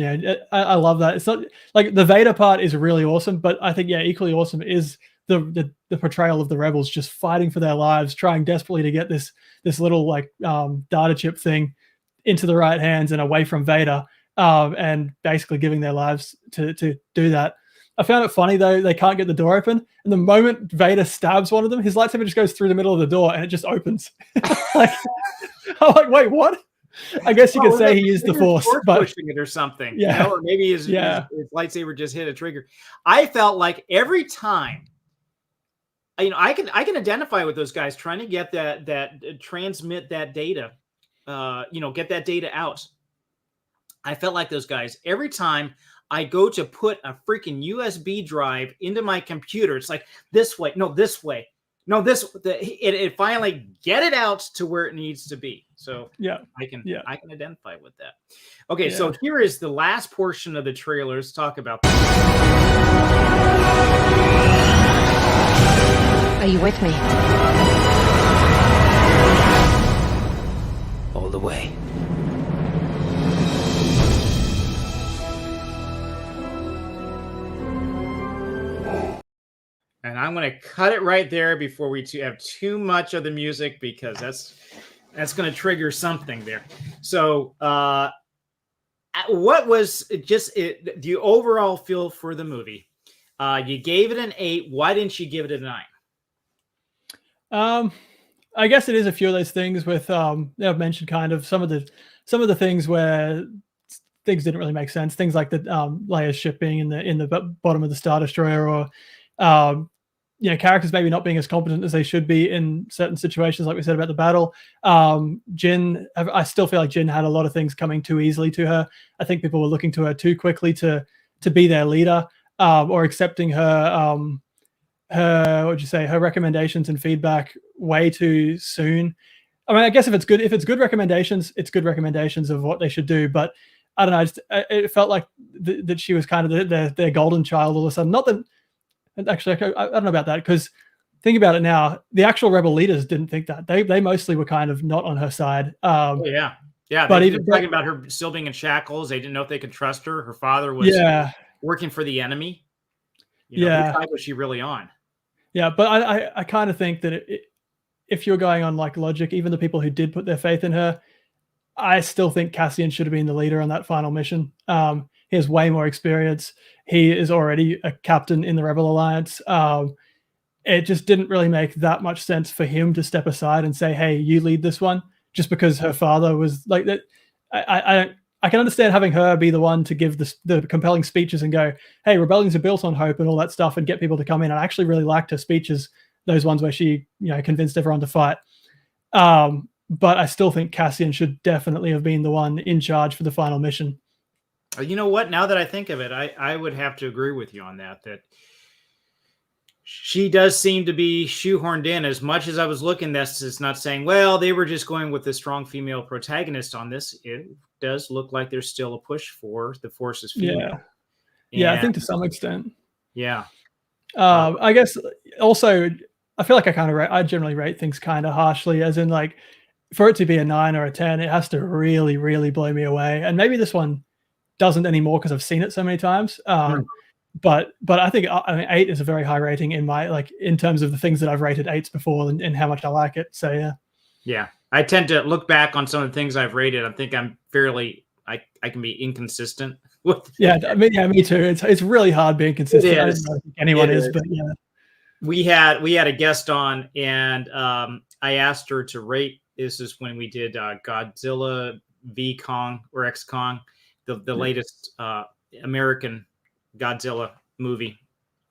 I love that. It's not like the Vader part is really awesome, but I think equally awesome is the portrayal of the rebels just fighting for their lives, trying desperately to get this little data chip thing into the right hands and away from Vader, and basically giving their lives to do that. I found it funny though, they can't get the door open, and the moment Vader stabs one of them, his lightsaber just goes through the middle of the door and it just opens. I'm like, wait, what? I guess you could say he used the Force, but pushing it or something. Or maybe his lightsaber just hit a trigger. I felt like every time, I can identify with those guys trying to get that transmit that data, get that data out. I felt like those guys every time I go to put a freaking USB drive into my computer. It's like this way, no, this way, no, it finally get it out to where it needs to be. So I can identify with that. Okay, so here is the last portion of the trailer. Let's talk about that. Are you with me? All the way. And I'm going to cut it right there before we have too much of the music, because that's going to trigger something there. So what was the overall feel for the movie? You gave it an 8. Why didn't you give it a 9? I guess it is a few of those things with I've mentioned kind of some of the things where things didn't really make sense. Things like the Leia's ship being in the bottom of the Star Destroyer, or characters maybe not being as competent as they should be in certain situations, like we said about the battle. Jin, I still feel like Jin had a lot of things coming too easily to her. I think people were looking to her too quickly to be their leader, or accepting her her recommendations and feedback way too soon. I mean, I guess if it's good recommendations, it's good recommendations of what they should do. But I don't know. It felt like that she was kind of their golden child all of a sudden. Not that. Actually, I don't know about that, because think about it now. The actual rebel leaders didn't think that. They mostly were kind of not on her side. Yeah. But even talking about her still being in shackles, they didn't know if they could trust her. Her father was working for the enemy. Which side was she really on? Yeah, but I kind of think that if you're going on like logic, even the people who did put their faith in her, I still think Cassian should have been the leader on that final mission. He has way more experience. He is already a captain in the Rebel Alliance. It just didn't really make that much sense for him to step aside and say, "Hey, you lead this one," just because her father was like that. I can understand having her be the one to give the compelling speeches and go, "Hey, rebellions are built on hope," and all that stuff, and get people to come in. I actually really liked her speeches, those ones where she convinced everyone to fight. But I still think Cassian should definitely have been the one in charge for the final mission. You know what? Now that I think of it, I would have to agree with you on that. That she does seem to be shoehorned in. As much as I was looking, this is not saying, well, they were just going with a strong female protagonist on this. It does look like there's still a push for the Force is female. Yeah, I think to some extent. Yeah. I guess also, I feel like I generally rate things kind of harshly, as in like, for it to be a 9 or a 10, it has to really, really blow me away. And maybe this one doesn't anymore because I've seen it so many times. But I think 8 is a very high rating in my, in terms of the things that I've rated 8s before and how much I like it. So yeah. Yeah. I tend to look back on some of the things I've rated. I think I'm fairly, I can be inconsistent with. Yeah. Me too. It's really hard being consistent. I don't know if anyone is, but yeah. We had a guest on, and I asked her to rate. This is when we did Godzilla v Kong or X Kong, the latest American Godzilla movie.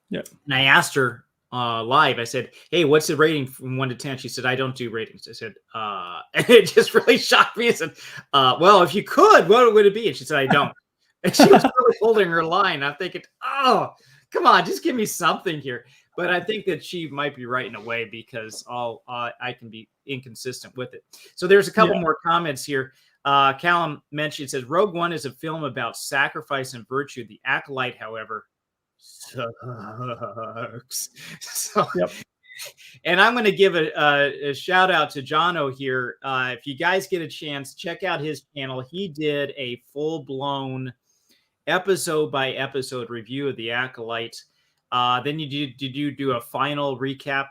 Yeah. And I asked her live, I said, hey, what's the rating from 1 to 10? She said, I don't do ratings. I said, and it just really shocked me. I said, well, if you could, what would it be? And she said, I don't. And she was really holding her line. I'm thinking, oh, come on, just give me something here. But I think that she might be right in a way, because I can be inconsistent with it. So there's a couple more comments here. Callum mentioned, says, Rogue One is a film about sacrifice and virtue. The Acolyte, however, sucks. So, and I'm going to give a shout out to Jono here. If you guys get a chance, check out his channel. He did a full-blown episode by episode review of The Acolyte. Then did you do a final recap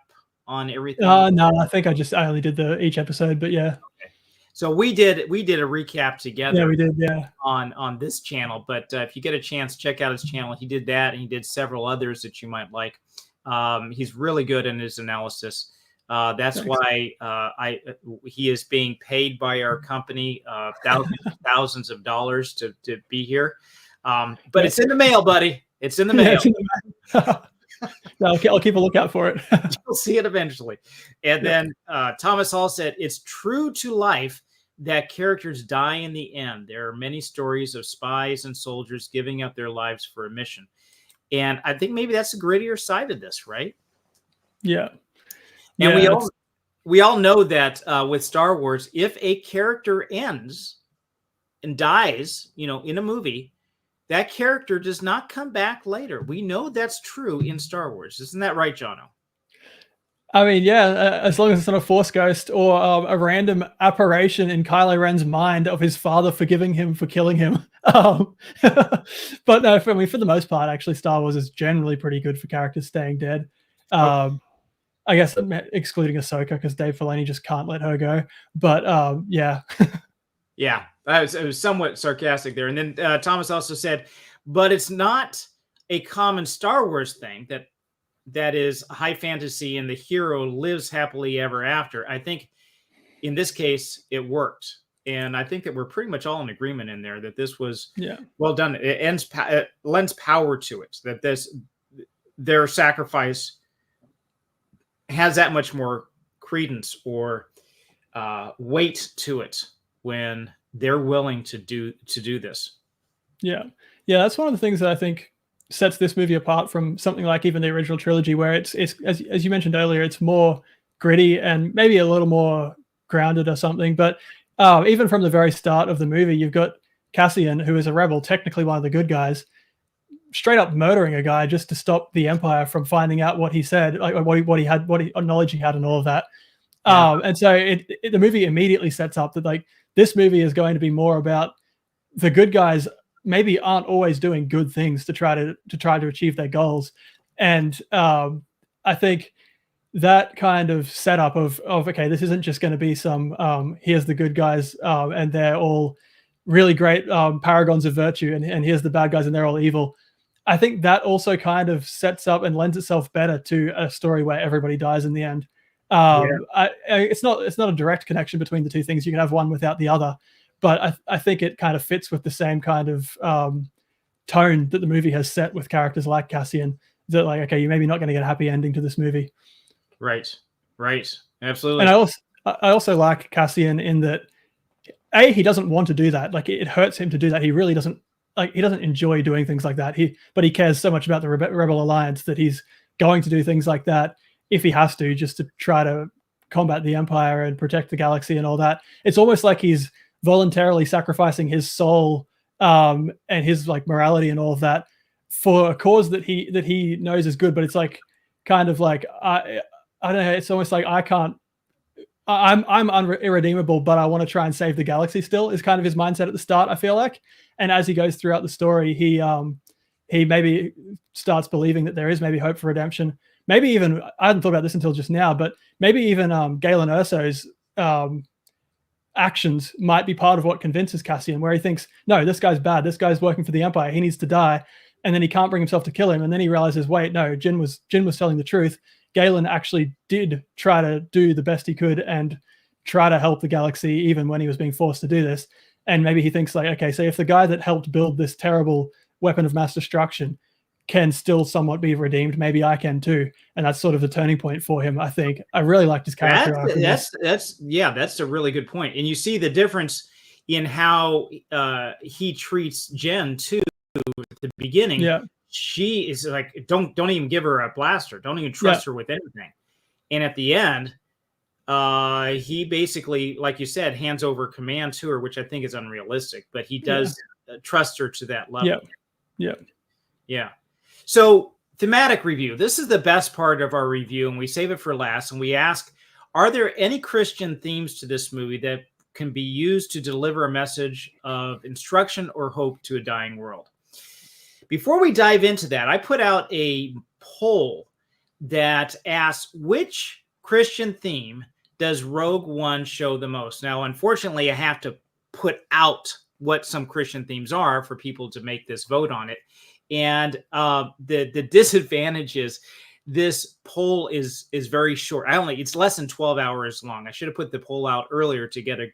on everything? No, I think I only did each episode, but yeah. Okay. So we did a recap together. Yeah, we did. Yeah. On this channel, but if you get a chance, check out his channel. He did that, and he did several others that you might like. He's really good in his analysis. That's why he is being paid by our company thousands of dollars to be here. But it's in the mail, buddy. It's in the mail. I'll keep a lookout for it. You'll see it eventually. And then Thomas Hall said, it's true to life that characters die in the end. There are many stories of spies and soldiers giving up their lives for a mission. And I think maybe that's the grittier side of this, right? Yeah. And we all know that with Star Wars, if a character ends and dies, in a movie, that character does not come back later. We know that's true in Star Wars. Isn't that right, Jono? I mean, yeah, as long as it's not a Force ghost or a random apparition in Kylo Ren's mind of his father forgiving him for killing him. But no, for the most part, actually, Star Wars is generally pretty good for characters staying dead. I guess excluding Ahsoka, because Dave Filoni just can't let her go. But yeah. Yeah, it was somewhat sarcastic there. And then Thomas also said, but it's not a common Star Wars thing that is high fantasy and the hero lives happily ever after. I think in this case, it worked. And I think that we're pretty much all in agreement in there that this was well done. It lends power to it, that their sacrifice has that much more credence or weight to it when they're willing to do this. Yeah, that's one of the things that I think sets this movie apart from something like even the original trilogy, where it's as you mentioned earlier, it's more gritty and maybe a little more grounded or something. But even from the very start of the movie, you've got Cassian, who is a rebel, technically one of the good guys, straight up murdering a guy just to stop the Empire from finding out what he said, like what knowledge he had, and all of that. And so the movie immediately sets up that like this movie is going to be more about the good guys maybe aren't always doing good things to try to achieve their goals. And I think that kind of setup of okay, this isn't just going to be some here's the good guys and they're all really great paragons of virtue, and here's the bad guys and they're all evil. I think that also kind of sets up and lends itself better to a story where everybody dies in the end. It's not a direct connection between the two things. You can have one without the other, but I think it kind of fits with the same kind of tone that the movie has set with characters like Cassian. That like, okay, you're maybe not going to get a happy ending to this movie. Right, absolutely. And I also like Cassian in that he doesn't want to do that. Like it hurts him to do that. He really doesn't. Like he doesn't enjoy doing things like that. But he cares so much about the Rebel Alliance that he's going to do things like that if he has to, just to try to combat the Empire and protect the galaxy and all that. It's almost like he's voluntarily sacrificing his soul and his like morality and all of that for a cause that he knows is good. But it's like kind of like I don't know. It's almost like I'm irredeemable, but I want to try and save the galaxy still, is kind of his mindset at the start, I feel like. And as he goes throughout the story, he maybe starts believing that there is maybe hope for redemption. Maybe even, I hadn't thought about this until just now, but maybe even Galen Erso's actions might be part of what convinces Cassian, where he thinks, no, this guy's bad. This guy's working for the Empire. He needs to die. And then he can't bring himself to kill him. And then he realizes, wait, no, Jin was telling the truth. Galen actually did try to do the best he could and try to help the galaxy even when he was being forced to do this. And maybe he thinks like, okay, so if the guy that helped build this terrible weapon of mass destruction can still somewhat be redeemed, maybe I can too. And that's sort of the turning point for him, I think. I really liked his character arc. That's a really good point. And you see the difference in how he treats Jen too at the beginning. Yeah. She is like, don't even give her a blaster. Don't even trust her with anything. And at the end, he basically, like you said, hands over command to her, which I think is unrealistic, but he does trust her to that level. Yeah. So thematic review. This is the best part of our review, and we save it for last. And we ask, are there any Christian themes to this movie that can be used to deliver a message of instruction or hope to a dying world? Before we dive into that, I put out a poll that asks, which Christian theme does Rogue One show the most? Now, unfortunately, I have to put out what some Christian themes are for people to make this vote on it. And the disadvantage is this poll is very short. It's less than 12 hours long. I should have put the poll out earlier to get a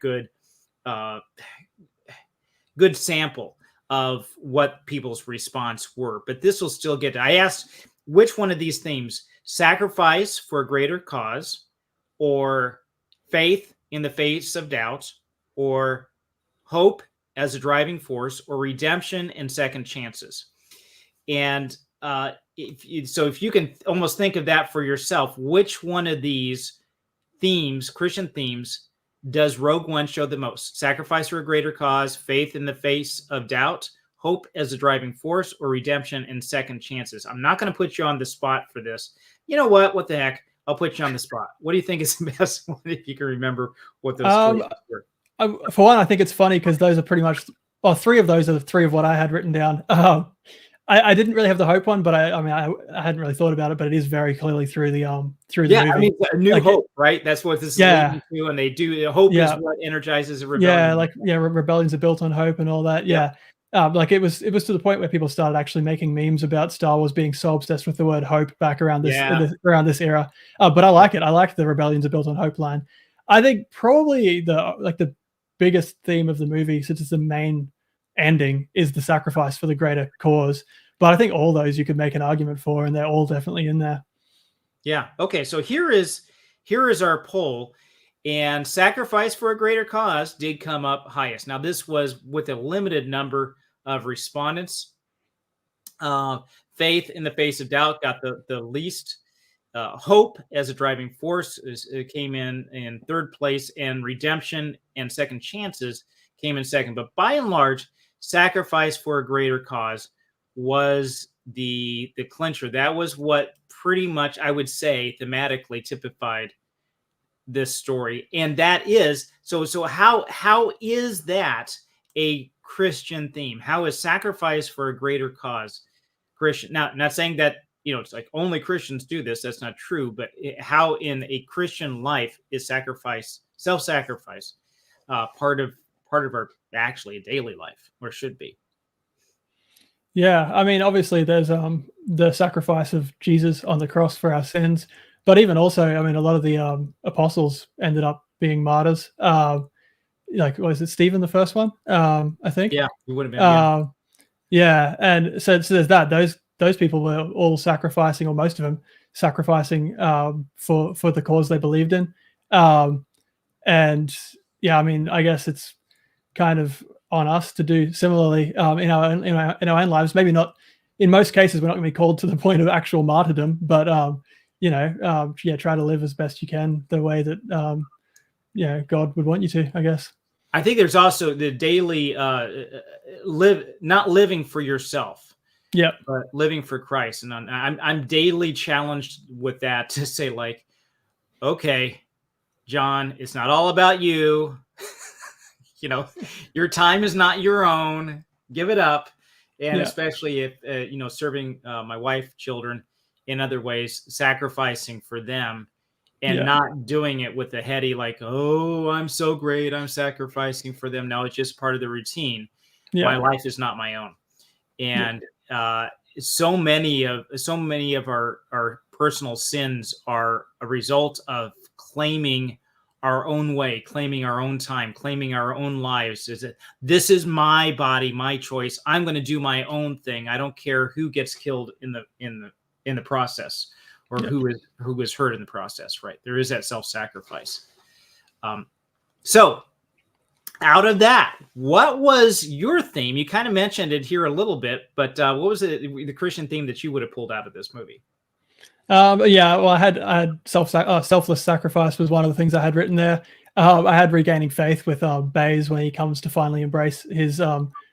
good sample of what people's response were. But this will still get to. I asked which one of these themes: sacrifice for a greater cause, or faith in the face of doubt, or hope as a driving force, or redemption and second chances. And if you can almost think of that for yourself, which one of these themes, Christian themes, does Rogue One show the most? Sacrifice for a greater cause, faith in the face of doubt, hope as a driving force, or redemption and second chances? I'm not going to put you on the spot for this. You know what? What the heck? I'll put you on the spot. What do you think is the best one, if you can remember what those choices were? For one, I think it's funny because those are pretty much, well, three of those are the three of what I had written down. I didn't really have the hope one, but I hadn't really thought about it, but it is very clearly through the movie. I mean, a new hope, right? That's what this is leading to, and they do. Hope is what energizes a rebellion. Rebellions are built on hope and all that. Like it was to the point where people started actually making memes about Star Wars being so obsessed with the word hope back around this era. But I like it. I like the rebellions are built on hope line. I think probably the biggest theme of the movie, since it's the main ending, is the sacrifice for the greater cause. But I think all those you could make an argument for, and they're all definitely in there. Yeah. Okay. So here is our poll, and sacrifice for a greater cause did come up highest. Now, this was with a limited number of respondents. Faith in the face of doubt got the least. Hope as a driving force came in third place, and redemption and second chances came in second. But by and large, sacrifice for a greater cause was the clincher. That was what pretty much, I would say, thematically typified this story. And that is, so how is that a Christian theme? How is sacrifice for a greater cause Christian? Now, not saying that, it's like only Christians do this. That's not true. But how in a Christian life is self-sacrifice, part of our actually daily life, or should be? Yeah, I mean, obviously there's the sacrifice of Jesus on the cross for our sins, but even also, I mean, a lot of the apostles ended up being martyrs. Was it Stephen, the first one? I think. Yeah, it would have been. And so there's that. Those people were all sacrificing, or most of them sacrificing for the cause they believed in. And I mean, I guess it's kind of on us to do similarly in our own lives. Maybe not in most cases, we're not going to be called to the point of actual martyrdom, but try to live as best you can the way that God would want you to, I guess. I think there's also the daily not living for yourself, but living for Christ. And I'm daily challenged with that to say, like, okay, John, it's not all about you. Your time is not your own. Give it up. And especially if, serving my wife, children in other ways, sacrificing for them and not doing it with the heady, like, oh, I'm so great, I'm sacrificing for them. No, it's just part of the routine. My life is not my own. And so many of our personal sins are a result of claiming our own way, claiming our own time, claiming our own lives. This is my body, my choice. I'm going to do my own thing. I don't care who gets killed in the process, or who is hurt in the process. Right? There is that self-sacrifice. So, out of that, what was your theme? You kind of mentioned it here a little bit, but what was the Christian theme that you would have pulled out of this movie? I had selfless sacrifice was one of the things I had written there. I had regaining faith with Baze when he comes to finally embrace his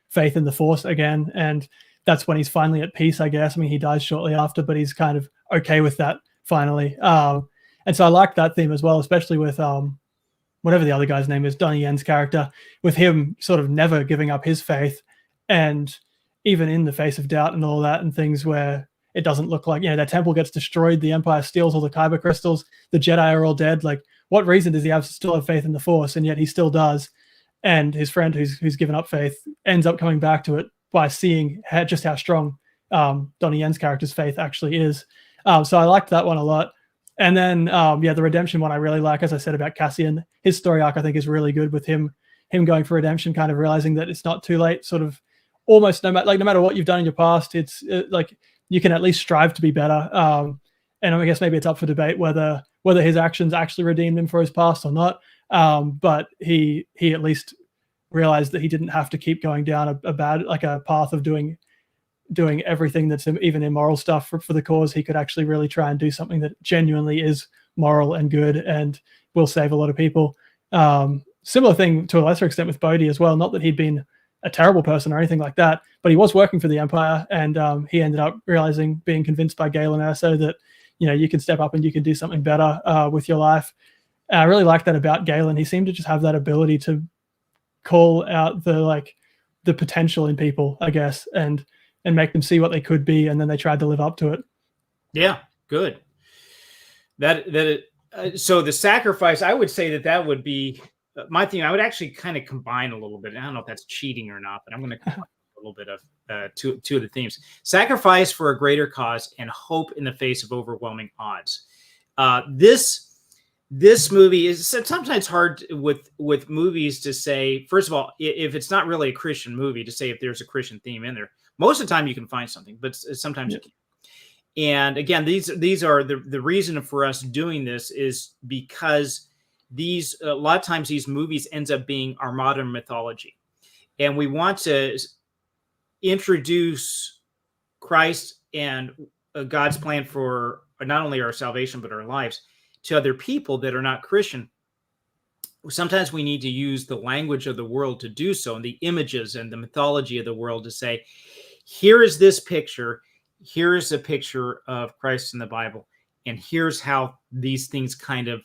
faith in the Force again, and that's when he's finally at peace, I guess. I mean, he dies shortly after, but he's kind of okay with that finally. And so I like that theme as well, especially with whatever the other guy's name is, Donnie Yen's character, with him sort of never giving up his faith, and even in the face of doubt and all that, and things where it doesn't look like, their temple gets destroyed, the Empire steals all the kyber crystals, the Jedi are all dead. Like, what reason does he still have faith in the Force? And yet he still does. And his friend who's given up faith ends up coming back to it by seeing just how strong Donnie Yen's character's faith actually is. So I liked that one a lot. And then, the redemption one I really like, as I said about Cassian. His story arc, I think, is really good with him going for redemption, kind of realizing that it's not too late, sort of almost no matter what you've done in your past, it's like, you can at least strive to be better. And I guess maybe it's up for debate whether his actions actually redeemed him for his past or not. But he at least realized that he didn't have to keep going down a path of doing everything that's even immoral stuff for the cause. He could actually really try and do something that genuinely is moral and good and will save a lot of people. Similar thing to a lesser extent with Bodhi as well. Not that he'd been a terrible person or anything like that, but he was working for the Empire, and he ended up being convinced by Galen Erso that you can step up and you can do something better with your life. I really like that about Galen. He seemed to just have that ability to call out the potential in people, I guess, and make them see what they could be, and then they tried to live up to it. Yeah, good. So the sacrifice, I would say that would be my thing. I would actually kind of combine a little bit. I don't know if that's cheating or not, but I'm going to combine a little bit of two of the themes: sacrifice for a greater cause and hope in the face of overwhelming odds. This movie is sometimes hard with movies to say, first of all, if it's not really a Christian movie, to say if there's a Christian theme in there. Most of the time you can find something, but sometimes you can't. And again, these are the reason for us doing this is because a lot of times these movies ends up being our modern mythology, and we want to introduce Christ and God's plan for not only our salvation but our lives to other people that are not Christian. Sometimes we need to use the language of the world to do so, and the images and the mythology of the world to say, here is this picture, here is a picture of Christ in the Bible, and here's how these things kind of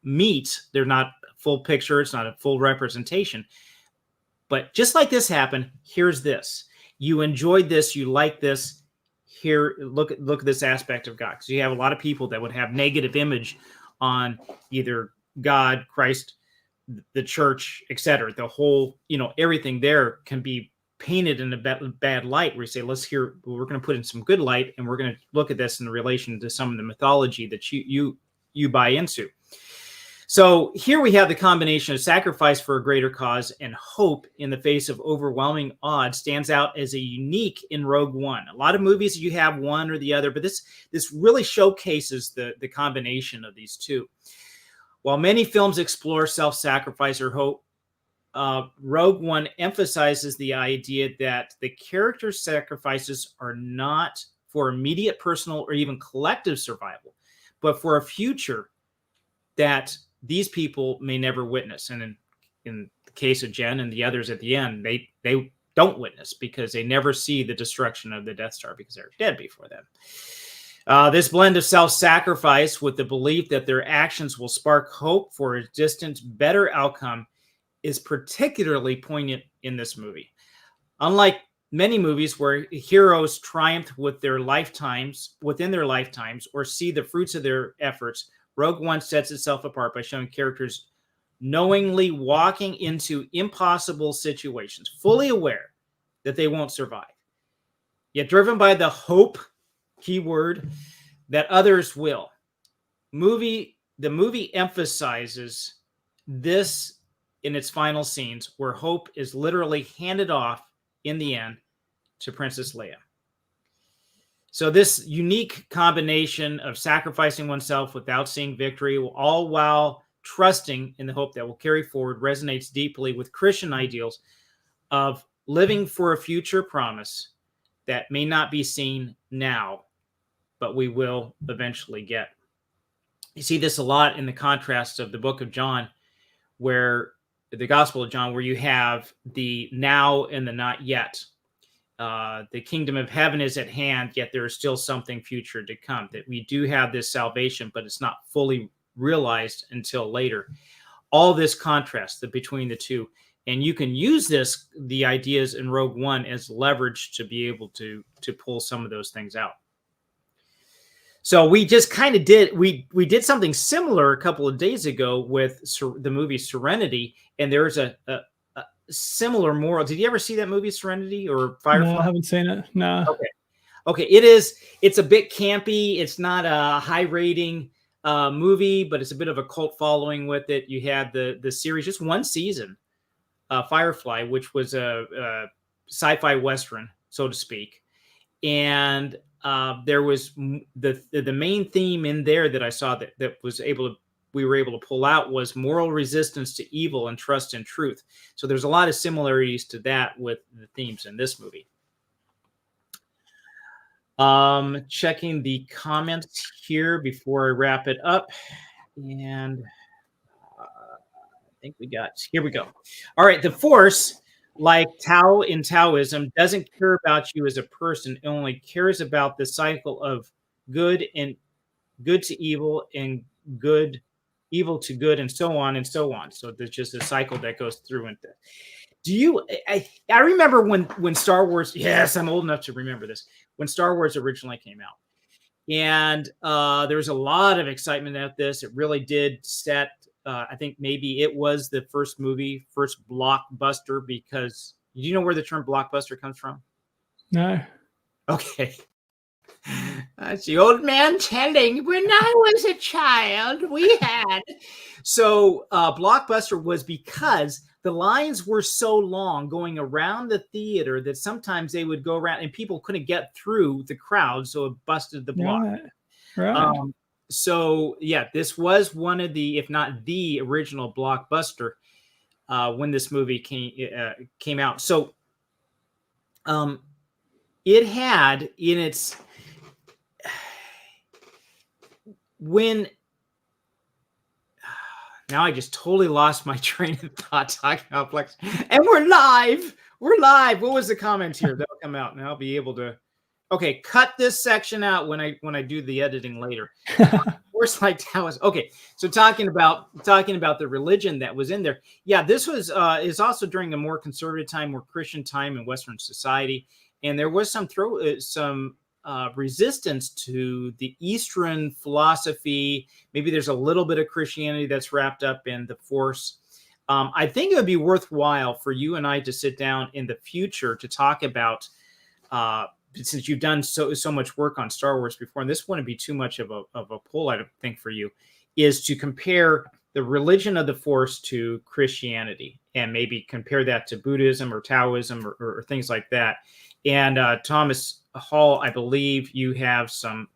meet. They're not a full picture, it's not a full representation, but just like this happened, here's this. You enjoyed this, you like this. Here, look at this aspect of God, because you have a lot of people that would have negative image on either God, Christ, the church, etc. The whole, everything there can be painted in a bad light, where you say, we're going to put in some good light, and we're going to look at this in relation to some of the mythology that you buy into. So here we have the combination of sacrifice for a greater cause and hope in the face of overwhelming odds stands out as a unique in Rogue One. A lot of movies, you have one or the other, but this really showcases the combination of these two. While many films explore self-sacrifice or hope, Rogue One emphasizes the idea that the character sacrifices are not for immediate personal or even collective survival, but for a future that these people may never witness. And in the case of Jen and the others at the end, they don't witness because they never see the destruction of the Death Star because they're dead before them. This blend of self-sacrifice with the belief that their actions will spark hope for a distant, better outcome is particularly poignant in this movie. Unlike many movies where heroes triumph within their lifetimes, or see the fruits of their efforts, Rogue One sets itself apart by showing characters knowingly walking into impossible situations, fully aware that they won't survive, yet driven by the hope, keyword, that others will. The movie emphasizes this in its final scenes, where hope is literally handed off in the end to Princess Leia. So this unique combination of sacrificing oneself without seeing victory, all while trusting in the hope that will carry forward, resonates deeply with Christian ideals of living for a future promise that may not be seen now, but we will eventually get. You see this a lot in the contrast of the book of John, where the Gospel of John, where you have the now and the not yet. The kingdom of heaven is at hand, yet there is still something future to come. That we do have this salvation, but it's not fully realized until later. All this contrast between the two. And you can use the ideas in Rogue One as leverage to be able to pull some of those things out. So we just kind of we did something similar a couple of days ago with the movie Serenity, and there's a similar moral. Did you ever see that movie Serenity or Firefly? No, I haven't seen it. No. Okay. It's a bit campy. It's not a high rating movie, but it's a bit of a cult following with it. You had the series, just one season, Firefly, which was a sci-fi Western, so to speak. And there was the main theme in there that I saw that we were able to pull out was moral resistance to evil and trust in truth. So there's a lot of similarities to that with the themes in this movie. Checking the comments here before I wrap it up. And I think here we go. All right. The Force, like Tao in Taoism, doesn't care about you as a person. It only cares about the cycle of good to evil and evil to good, and so on and so on. So there's just a cycle that goes through. I remember when Star Wars, yes, I'm old enough to remember this, when Star Wars originally came out. And there was a lot of excitement at this. It really did set, I think maybe it was the first blockbuster, because do you know where the term blockbuster comes from? No. Okay. That's the old man telling. When I was a child, we had. So blockbuster was because the lines were so long going around the theater that sometimes they would go around and people couldn't get through the crowd, so it busted the block. Right. So yeah, this was one of the, if not the original blockbuster when this movie came out. So it had in its now I just totally lost my train of thought talking about Plex. And we're live. What was the comment here? That'll come out and I'll be able to. Okay, cut this section out when I do the editing later. Force like Taoism. Okay, so talking about the religion that was in there. Yeah, this was is also during a more conservative time, more Christian time in Western society, and there was some resistance to the Eastern philosophy. Maybe there's a little bit of Christianity that's wrapped up in the Force. I think it would be worthwhile for you and I to sit down in the future to talk about, since you've done so much work on Star Wars before, and this wouldn't be too much of a pull, I don't think, for you, is to compare the religion of the Force to Christianity and maybe compare that to Buddhism or Taoism or things like that. And Thomas Hall, I believe you have some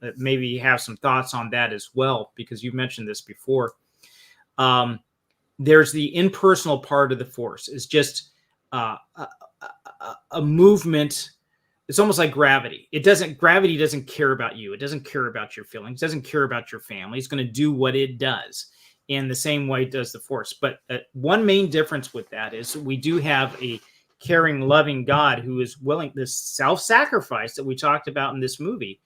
thoughts on that as well, because you've mentioned this before. there's the impersonal part of the Force. It's just a movement. It's almost like gravity. Gravity doesn't care about you. It doesn't care about your feelings. It doesn't care about your family. It's going to do what it does in the same way does the Force. But one main difference with that is we do have a caring, loving God who is willing, this self-sacrifice that we talked about in this movie,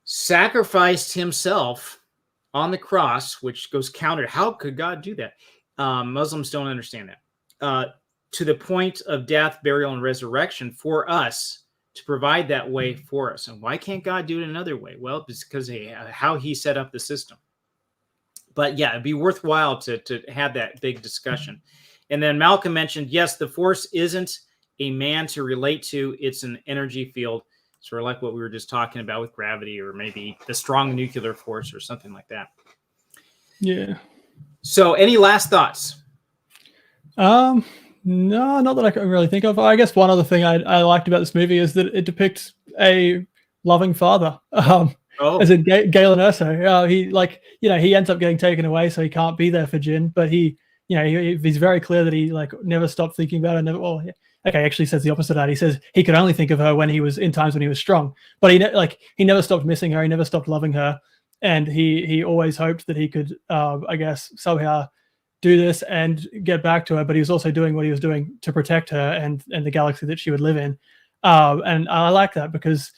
sacrificed himself on the cross, which goes counter. How could God do that? Muslims don't understand that. To the point of death, burial, and resurrection for us, to provide that way for us. And why can't God do it another way? Well, it's because how he set up the system. But yeah, it'd be worthwhile to have that big discussion. And then Malcolm mentioned, yes, the Force isn't a man to relate to. It's an energy field, sort of like what we were just talking about with gravity, or maybe the strong nuclear force or something like that. Yeah. So any last thoughts? No, not that I can really think of. I guess one other thing I liked about this movie is that it depicts a loving father. As in Galen Erso. He ends up getting taken away, so he can't be there for Jin. But he's very clear that he never stopped thinking about her. Actually says the opposite of that. He says he could only think of her when he was in times when he was strong. But he never stopped missing her. He never stopped loving her, and he always hoped that he could, somehow do this and get back to her, but he was also doing what he was doing to protect her and the galaxy that she would live in. And I like that because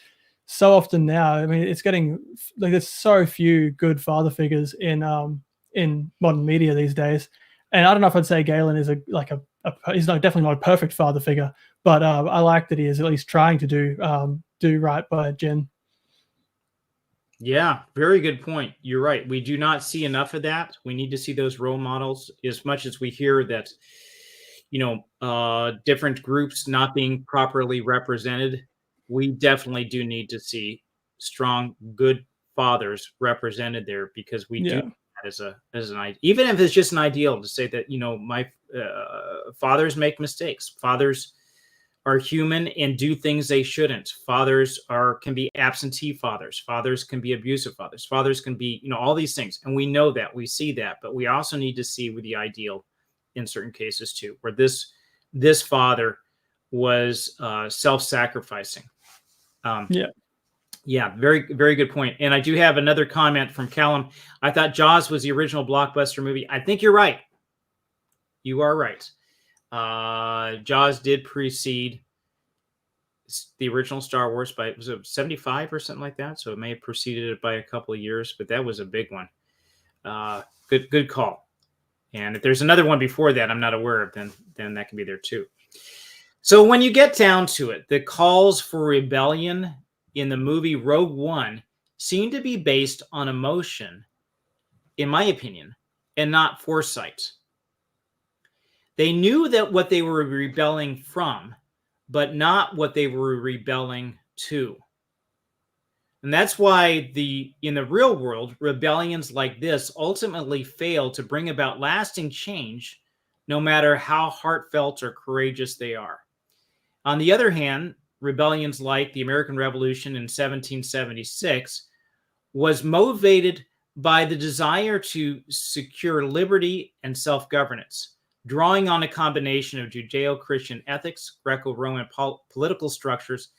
so often now, I mean, it's getting there's so few good father figures in modern media these days. And I don't know if I'd say Galen is he's definitely not a perfect father figure, but I like that he is at least trying to do right by Jin. Yeah, very good point. You're right. We do not see enough of that. We need to see those role models. As much as we hear that, different groups not being properly represented, we definitely do need to see strong, good fathers represented there, because we do that as an idea. Even if it's just an ideal to say that, my fathers make mistakes. Fathers are human and do things they shouldn't. Fathers can be absentee fathers. Fathers can be abusive fathers. Fathers can be, all these things. And we know that, we see that, but we also need to see with the ideal in certain cases too, where this father was self-sacrificing. Yeah, very, very good point. And I do have another comment from Callum. I thought Jaws was the original blockbuster movie. I think you're right. You are right. Jaws did precede the original Star Wars by, was it 75 or something like that? So it may have preceded it by a couple of years, but that was a big one. Good call. And if there's another one before that I'm not aware of, then that can be there too. So when you get down to it, the calls for rebellion in the movie Rogue One seem to be based on emotion, in my opinion, and not foresight. They knew that what they were rebelling from, but not what they were rebelling to. And that's why in the real world, rebellions like this ultimately fail to bring about lasting change, no matter how heartfelt or courageous they are. On the other hand, rebellions like the American Revolution in 1776 was motivated by the desire to secure liberty and self-governance, drawing on a combination of Judeo-Christian ethics, Greco-Roman political structures,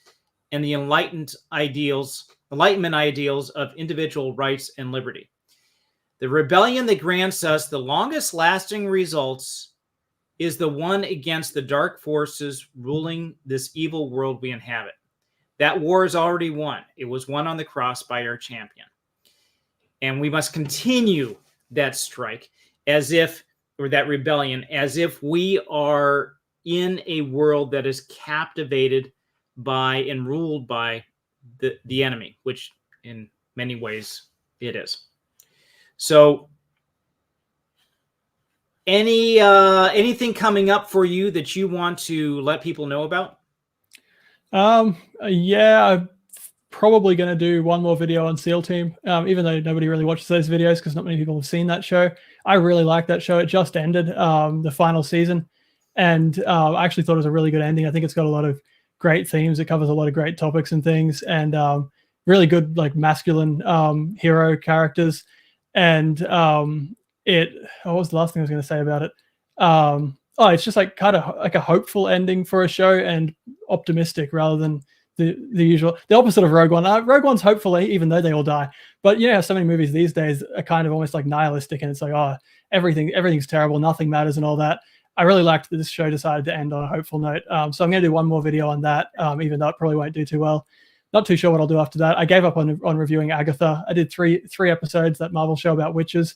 and the Enlightenment ideals of individual rights and liberty. The rebellion that grants us the longest lasting results is the one against the dark forces ruling this evil world we inhabit. That war is already won. It was won on the cross by our champion. And we must continue that strike that rebellion, as if we are in a world that is captivated by and ruled by the enemy, which in many ways it is. So anything coming up for you that you want to let people know about? Yeah, I'm probably going to do one more video on SEAL Team, even though nobody really watches those videos because not many people have seen that show. I really like that show. It just ended, the final season, and I actually thought it was a really good ending. I think it's got a lot of great themes. It covers a lot of great topics and things, and really good masculine hero characters. And what was the last thing I was going to say about it? It's just like kind of like a hopeful ending for a show and optimistic rather than the usual, the opposite of Rogue One. Rogue One's hopeful, even though they all die. But so many movies these days are kind of almost like nihilistic, and it's like, everything's terrible, nothing matters, and all that. I really liked that this show decided to end on a hopeful note. So I'm going to do one more video on that, even though it probably won't do too well. Not too sure what I'll do after that. I gave up on reviewing Agatha. I did three episodes, that Marvel show about witches,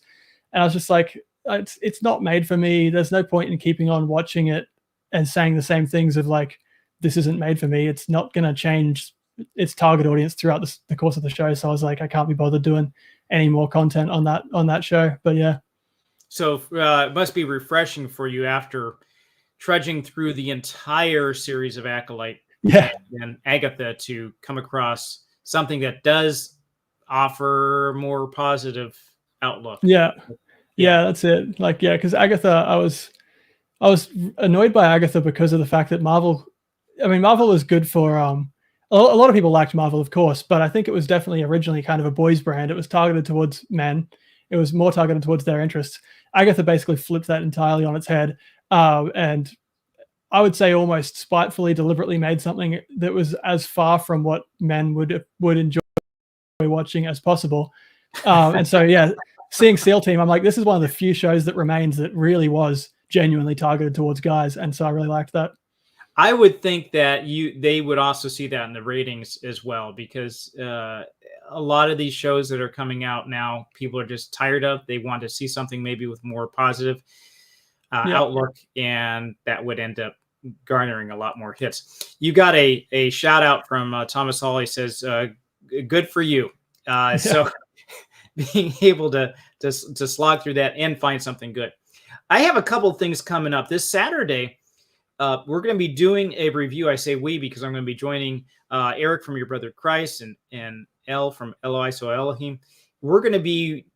and I was just like, it's not made for me. There's no point in keeping on watching it and saying the same things of like, this isn't made for me. It's not going to change its target audience throughout the course of the show. So I was like, I can't be bothered doing any more content on that show. But yeah. So it must be refreshing for you after trudging through the entire series of Acolyte and Agatha to come across something that does offer more positive outlook. Yeah, that's it. Like, because Agatha, I was annoyed by Agatha because of the fact that Marvel was good for a lot of people liked Marvel, of course, but I think it was definitely originally kind of a boys brand. It was targeted towards men. It was more targeted towards their interests. Agatha basically flipped that entirely on its head, and I would say almost spitefully, deliberately made something that was as far from what men would enjoy watching as possible. And so, seeing SEAL Team, I'm like, this is one of the few shows that remains that really was genuinely targeted towards guys, and so I really liked that. I would think that they would also see that in the ratings as well, because a lot of these shows that are coming out now, people are just tired of. They want to see something maybe with more positive outlook, and that would end up garnering a lot more hits. You got a shout out from Thomas Hall. He says, "Good for you." So being able to slog through that and find something good. I have a couple of things coming up this Saturday. We're going to be doing a review. I say we because I'm going to be joining Eric from Your Brother Christ and El from Eloi, so Elohim. We're going to be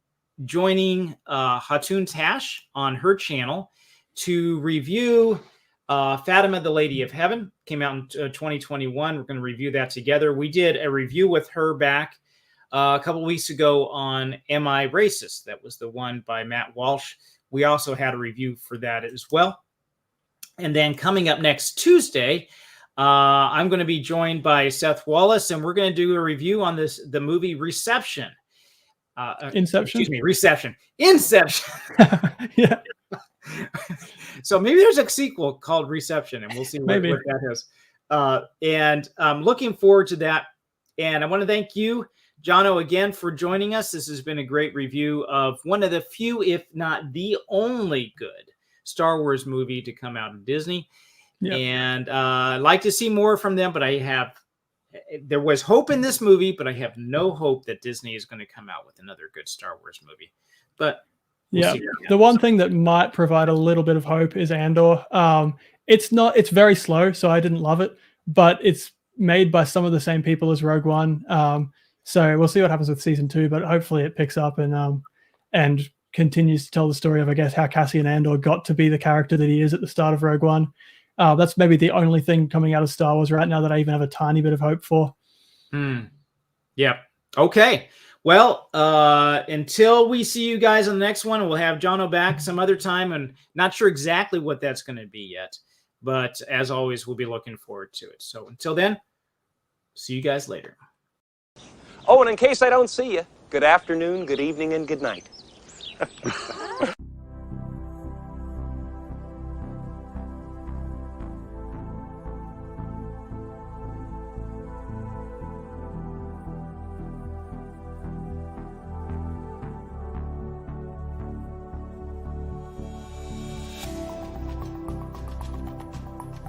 joining Hatun Tash on her channel to review Fatima, the Lady of Heaven. Came out in 2021. We're going to review that together. We did a review with her back a couple of weeks ago on Am I Racist? That was the one by Matt Walsh. We also had a review for that as well. And then coming up next Tuesday, I'm going to be joined by Seth Wallace, and we're going to do a review on the movie Reception. Inception? Excuse me, Reception. Inception. Yeah. So maybe there's a sequel called Reception, and we'll see what that has. And I'm looking forward to that. And I want to thank you, Jono, again for joining us. This has been a great review of one of the few, if not the only good Star Wars movie to come out of Disney. Yep. And I'd like to see more from them, but there was hope in this movie, but I have no hope that Disney is going to come out with another good Star Wars movie. But we'll see. The one thing that might provide a little bit of hope is Andor. It's very slow, so I didn't love it, but it's made by some of the same people as Rogue One. So we'll see what happens with season 2, but hopefully it picks up and continues to tell the story of, I guess, how Cassian Andor got to be the character that he is at the start of Rogue One. That's maybe the only thing coming out of Star Wars right now that I even have a tiny bit of hope for. Yeah. Okay. Well, until we see you guys on the next one, we'll have Jono back some other time, and not sure exactly what that's going to be yet. But as always, we'll be looking forward to it. So until then, see you guys later. Oh, and in case I don't see you, good afternoon, good evening, and good night.